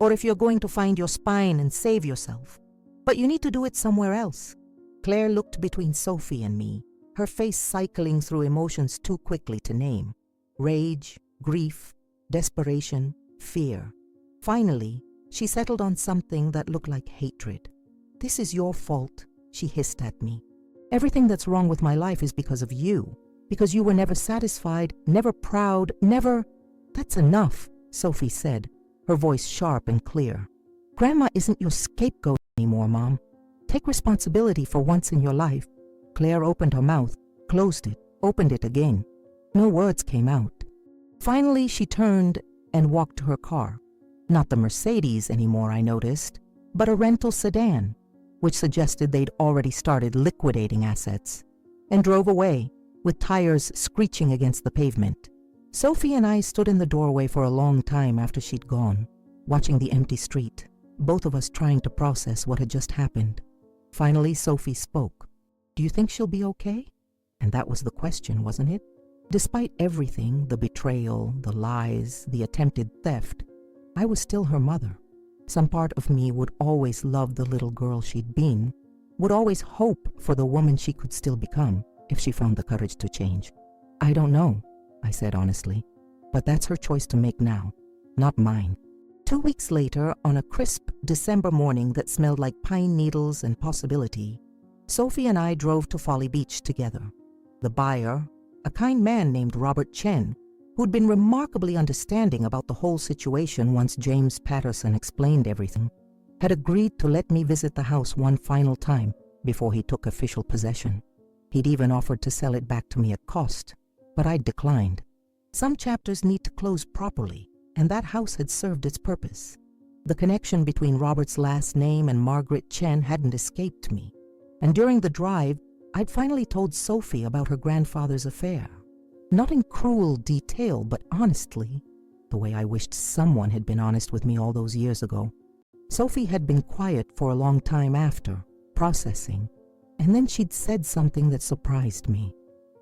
or if you're going to find your spine and save yourself. But you need to do it somewhere else." Claire looked between Sophie and me, her face cycling through emotions too quickly to name. Rage, grief, desperation, fear. Finally, she settled on something that looked like hatred. "This is your fault," she hissed at me. "Everything that's wrong with my life is because of you, because you were never satisfied, never proud, never—" "That's enough," Sophie said, her voice sharp and clear. "Grandma isn't your scapegoat anymore, Mom. Take responsibility for once in your life." Claire opened her mouth, closed it, opened it again. No words came out. Finally, she turned and walked to her car. Not the Mercedes anymore, I noticed, but a rental sedan. which suggested they'd already started liquidating assets, and drove away, with tires screeching against the pavement. Sophie and I stood in the doorway for a long time after she'd gone, watching the empty street, both of us trying to process what had just happened. Finally, Sophie spoke. "Do you think she'll be okay?" And that was the question, wasn't it? Despite everything, the betrayal, the lies, the attempted theft, I was still her mother. Some part of me would always love the little girl she'd been, would always hope for the woman she could still become if she found the courage to change. "I don't know," I said honestly, "but that's her choice to make now, not mine." 2 weeks later, on a crisp December morning that smelled like pine needles and possibility, Sophie and I drove to Folly Beach together. The buyer, a kind man named Robert Chen, who'd been remarkably understanding about the whole situation once James Patterson explained everything, had agreed to let me visit the house one final time before he took official possession. He'd even offered to sell it back to me at cost, but I'd declined. Some chapters need to close properly, and that house had served its purpose. The connection between Robert's last name and Margaret Chen hadn't escaped me, and during the drive, I'd finally told Sophie about her grandfather's affair. Not in cruel detail, but honestly, the way I wished someone had been honest with me all those years ago. Sophie had been quiet for a long time after, processing, and then she'd said something that surprised me.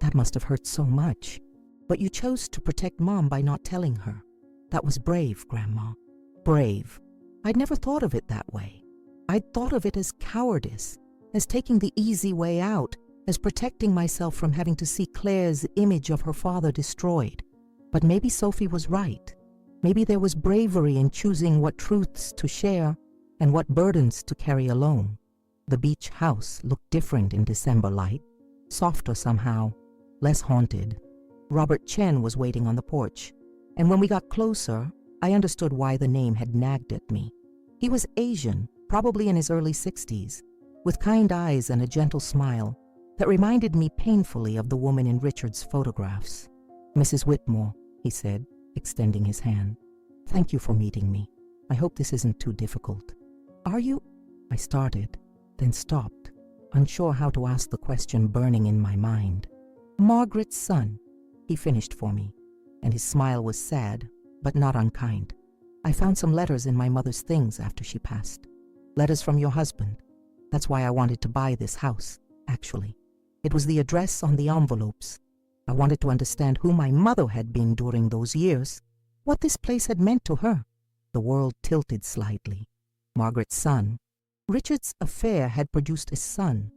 "That must have hurt so much. But you chose to protect Mom by not telling her. That was brave, Grandma. Brave. I'd never thought of it that way. I'd thought of it as cowardice, as taking the easy way out, as protecting myself from having to see Claire's image of her father destroyed. But maybe Sophie was right. Maybe there was bravery in choosing what truths to share and what burdens to carry alone. The beach house looked different in December light, softer somehow, less haunted. Robert Chen was waiting on the porch, and when we got closer, I understood why the name had nagged at me. He was Asian, probably in his early 60s, with kind eyes and a gentle smile that reminded me painfully of the woman in Richard's photographs. "Mrs. Whitmore," he said, extending his hand. "Thank you for meeting me. I hope this isn't too difficult." "Are you?" I started, then stopped, unsure how to ask the question burning in my mind. "Margaret's son," he finished for me, and his smile was sad, but not unkind. "I found some letters in my mother's things after she passed. Letters from your husband. That's why I wanted to buy this house, actually. It was the address on the envelopes. I wanted to understand who my mother had been during those years, what this place had meant to her." The world tilted slightly. Margaret's son. Richard's affair had produced a son,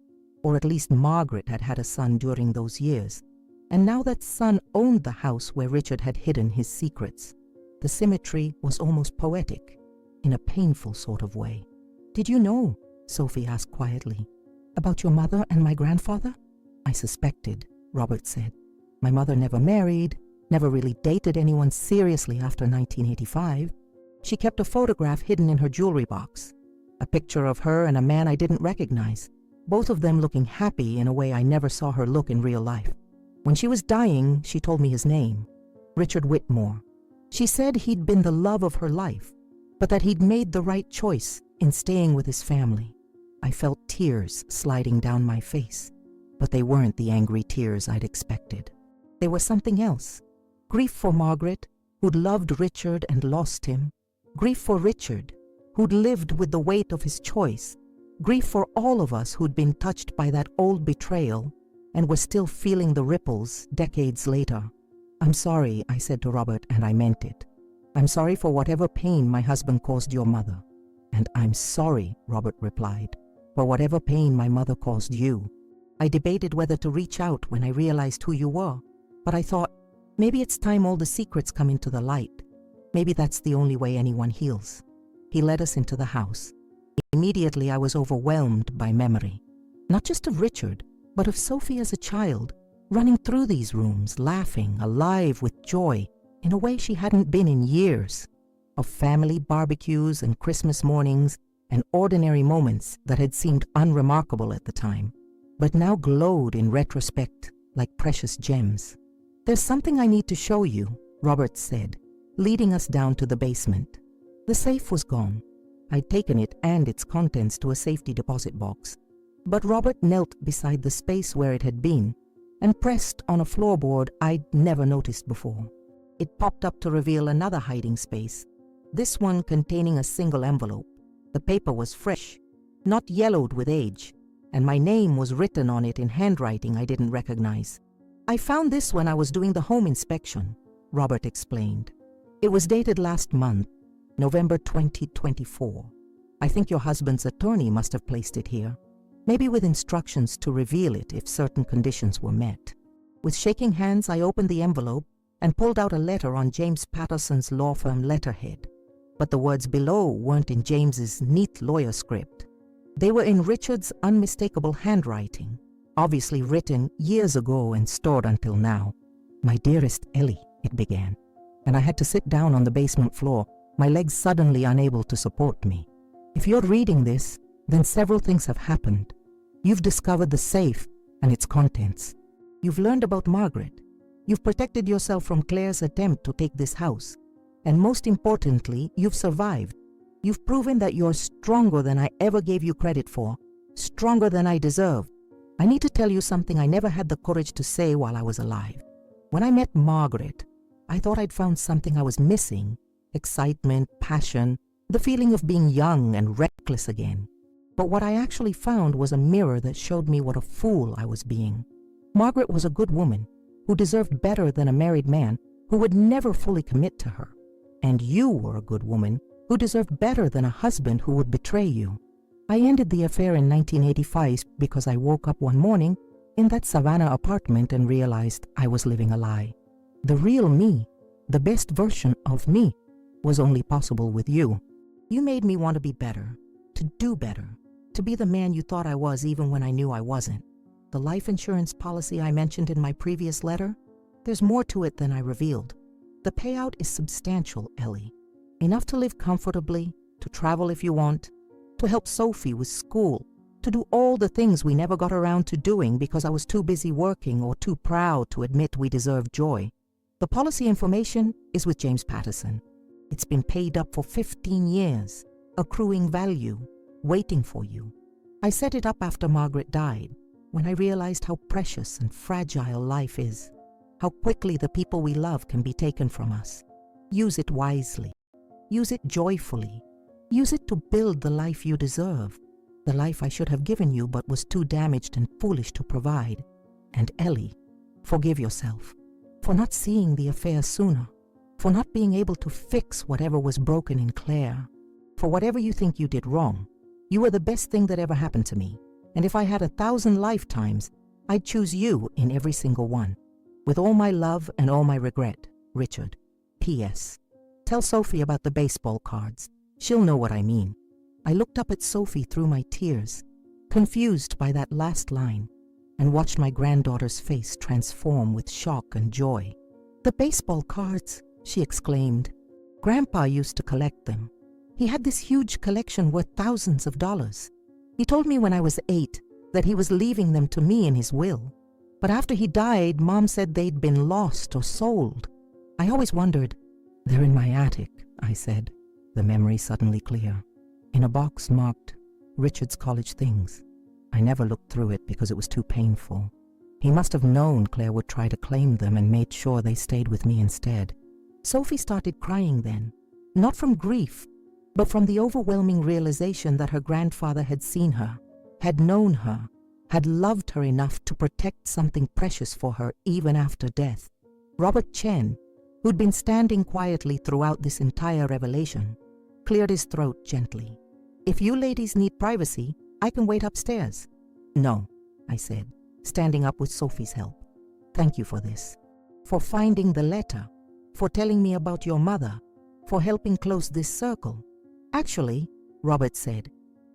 or at least Margaret had had a son during those years, and now that son owned the house where Richard had hidden his secrets. The symmetry was almost poetic, in a painful sort of way. "Did you know," Sophie asked quietly, "about your mother and my grandfather?" "I suspected," Robert said. "My mother never married, never really dated anyone seriously after 1985. She kept a photograph hidden in her jewelry box, a picture of her and a man I didn't recognize, both of them looking happy in a way I never saw her look in real life. When she was dying, she told me his name, Richard Whitmore. She said he'd been the love of her life, but that he'd made the right choice in staying with his family." I felt tears sliding down my face, but they weren't the angry tears I'd expected. They were something else. Grief for Margaret, who'd loved Richard and lost him. Grief for Richard, who'd lived with the weight of his choice. Grief for all of us who'd been touched by that old betrayal and were still feeling the ripples decades later. "I'm sorry," I said to Robert, and I meant it. "I'm sorry for whatever pain my husband caused your mother." "And I'm sorry," Robert replied, "for whatever pain my mother caused you." I debated whether to reach out when I realized who you were, but I thought, maybe it's time all the secrets come into the light. Maybe that's the only way anyone heals. He led us into the house. Immediately I was overwhelmed by memory, not just of Richard, but of Sophie as a child, running through these rooms, laughing, alive with joy, in a way she hadn't been in years, of family barbecues and Christmas mornings and ordinary moments that had seemed unremarkable at the time, but now glowed in retrospect like precious gems. "There's something I need to show you," Robert said, leading us down to the basement. The safe was gone. I'd taken it and its contents to a safety deposit box, but Robert knelt beside the space where it had been and pressed on a floorboard I'd never noticed before. It popped up to reveal another hiding space, this one containing a single envelope. The paper was fresh, not yellowed with age, and my name was written on it in handwriting I didn't recognize. "I found this when I was doing the home inspection," Robert explained. "It was dated last month, November 2024. I think your husband's attorney must have placed it here, maybe with instructions to reveal it if certain conditions were met." With shaking hands, I opened the envelope and pulled out a letter on James Patterson's law firm letterhead. But the words below weren't in James's neat lawyer script. They were in Richard's unmistakable handwriting, obviously written years ago and stored until now. "My dearest Ellie," it began, and I had to sit down on the basement floor, my legs suddenly unable to support me. "If you're reading this, then several things have happened. You've discovered the safe and its contents. You've learned about Margaret. You've protected yourself from Claire's attempt to take this house. And most importantly, you've survived. You've proven that you're stronger than I ever gave you credit for, stronger than I deserve. I need to tell you something I never had the courage to say while I was alive. When I met Margaret, I thought I'd found something I was missing: excitement, passion, the feeling of being young and reckless again. But what I actually found was a mirror that showed me what a fool I was being. Margaret was a good woman who deserved better than a married man who would never fully commit to her. And you were a good woman who deserved better than a husband who would betray you. I ended the affair in 1985 because I woke up one morning in that Savannah apartment and realized I was living a lie. The real me, the best version of me, was only possible with you. You made me want to be better, to do better, to be the man you thought I was even when I knew I wasn't. The life insurance policy I mentioned in my previous letter, there's more to it than I revealed. The payout is substantial, Ellie. Enough to live comfortably, to travel if you want, to help Sophie with school, to do all the things we never got around to doing because I was too busy working or too proud to admit we deserved joy. The policy information is with James Patterson. It's been paid up for 15 years, accruing value, waiting for you. I set it up after Margaret died, when I realized how precious and fragile life is, how quickly the people we love can be taken from us. Use it wisely. Use it joyfully. Use it to build the life you deserve, the life I should have given you but was too damaged and foolish to provide. And Ellie, forgive yourself for not seeing the affair sooner, for not being able to fix whatever was broken in Claire, for whatever you think you did wrong. You were the best thing that ever happened to me, and if I had 1,000 lifetimes, I'd choose you in every single one. With all my love and all my regret, Richard. P.S. Tell Sophie about the baseball cards. She'll know what I mean. I looked up at Sophie through my tears, confused by that last line, and watched my granddaughter's face transform with shock and joy. "The baseball cards," she exclaimed. "Grandpa used to collect them. He had this huge collection worth thousands of dollars. He told me when I was 8 that he was leaving them to me in his will. But after he died, Mom said they'd been lost or sold. I always wondered." "They're in my attic," I said, the memory suddenly clear, in a box marked Richard's college things. I never looked through it because it was too painful. He must have known Claire would try to claim them and made sure they stayed with me instead. Sophie started crying then, not from grief, but from the overwhelming realization that her grandfather had seen her, had known her, had loved her enough to protect something precious for her even after death. Robert Chen, who'd been standing quietly throughout this entire revelation, cleared his throat gently. "If you ladies need privacy, I can wait upstairs." "No," I said, standing up with Sophie's help. "Thank you for this, for finding the letter, for telling me about your mother, for helping close this circle. Actually," Robert said,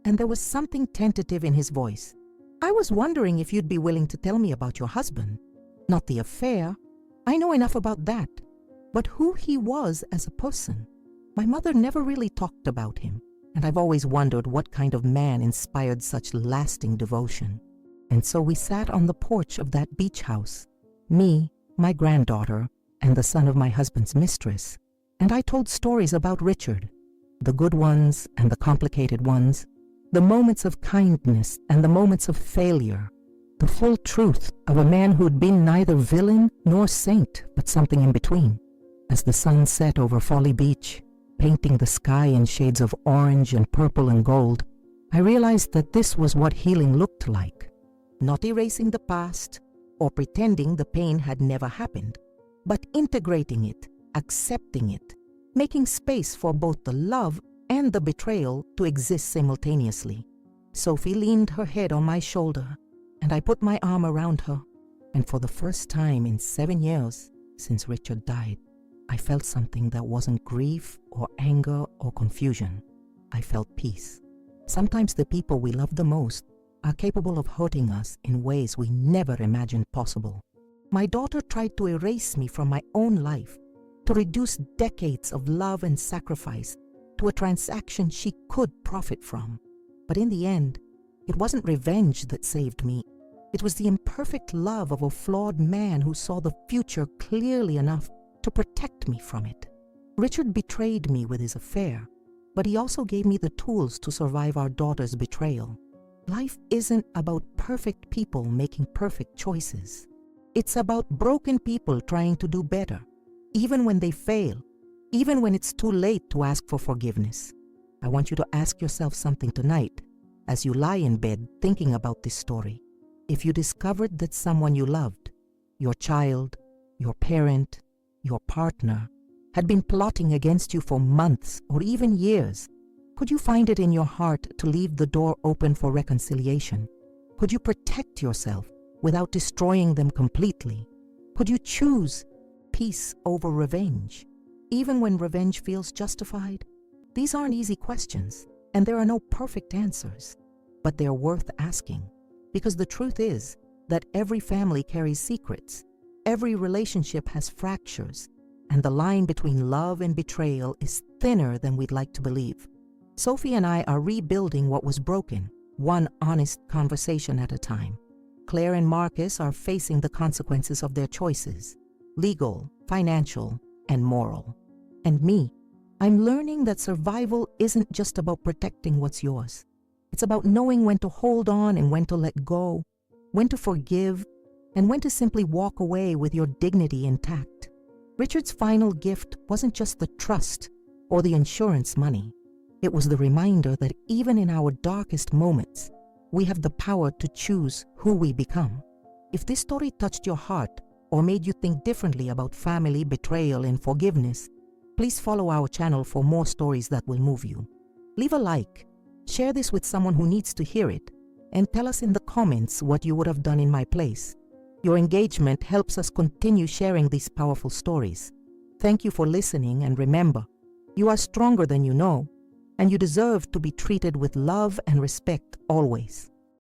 and there was something tentative in his voice, "I was wondering if you'd be willing to tell me about your husband. Not the affair. I know enough about that. But who he was as a person. My mother never really talked about him, and I've always wondered what kind of man inspired such lasting devotion." And so we sat on the porch of that beach house, me, my granddaughter, and the son of my husband's mistress, and I told stories about Richard. The good ones and the complicated ones, the moments of kindness and the moments of failure, the full truth of a man who'd been neither villain nor saint, but something in between. As the sun set over Folly Beach, painting the sky in shades of orange and purple and gold, I realized that this was what healing looked like. Not erasing the past or pretending the pain had never happened, but integrating it, accepting it, making space for both the love and the betrayal to exist simultaneously. Sophie leaned her head on my shoulder, and I put my arm around her, and for the first time in 7 years since Richard died, I felt something that wasn't grief or anger or confusion. I felt peace. Sometimes the people we love the most are capable of hurting us in ways we never imagined possible. My daughter tried to erase me from my own life, to reduce decades of love and sacrifice to a transaction she could profit from. But in the end, it wasn't revenge that saved me. It was the imperfect love of a flawed man who saw the future clearly enough to protect me from it. Richard betrayed me with his affair, but he also gave me the tools to survive our daughter's betrayal. Life isn't about perfect people making perfect choices. It's about broken people trying to do better, even when they fail, even when it's too late to ask for forgiveness. I want you to ask yourself something tonight as you lie in bed thinking about this story. If you discovered that someone you loved, your child, your parent, your partner, had been plotting against you for months or even years, could you find it in your heart to leave the door open for reconciliation? Could you protect yourself without destroying them completely? Could you choose peace over revenge, even when revenge feels justified? These aren't easy questions, and there are no perfect answers, but they're worth asking, because the truth is that every family carries secrets, every relationship has fractures, and the line between love and betrayal is thinner than we'd like to believe. Sophie and I are rebuilding what was broken, one honest conversation at a time. Claire and Marcus are facing the consequences of their choices, legal, financial, and moral. And me, I'm learning that survival isn't just about protecting what's yours. It's about knowing when to hold on and when to let go, when to forgive, and when to simply walk away with your dignity intact. Richard's final gift wasn't just the trust or the insurance money. It was the reminder that even in our darkest moments, we have the power to choose who we become. If this story touched your heart or made you think differently about family, betrayal, and forgiveness, please follow our channel for more stories that will move you. Leave a like, share this with someone who needs to hear it, and tell us in the comments what you would have done in my place. Your engagement helps us continue sharing these powerful stories. Thank you for listening, and remember, you are stronger than you know, and you deserve to be treated with love and respect always.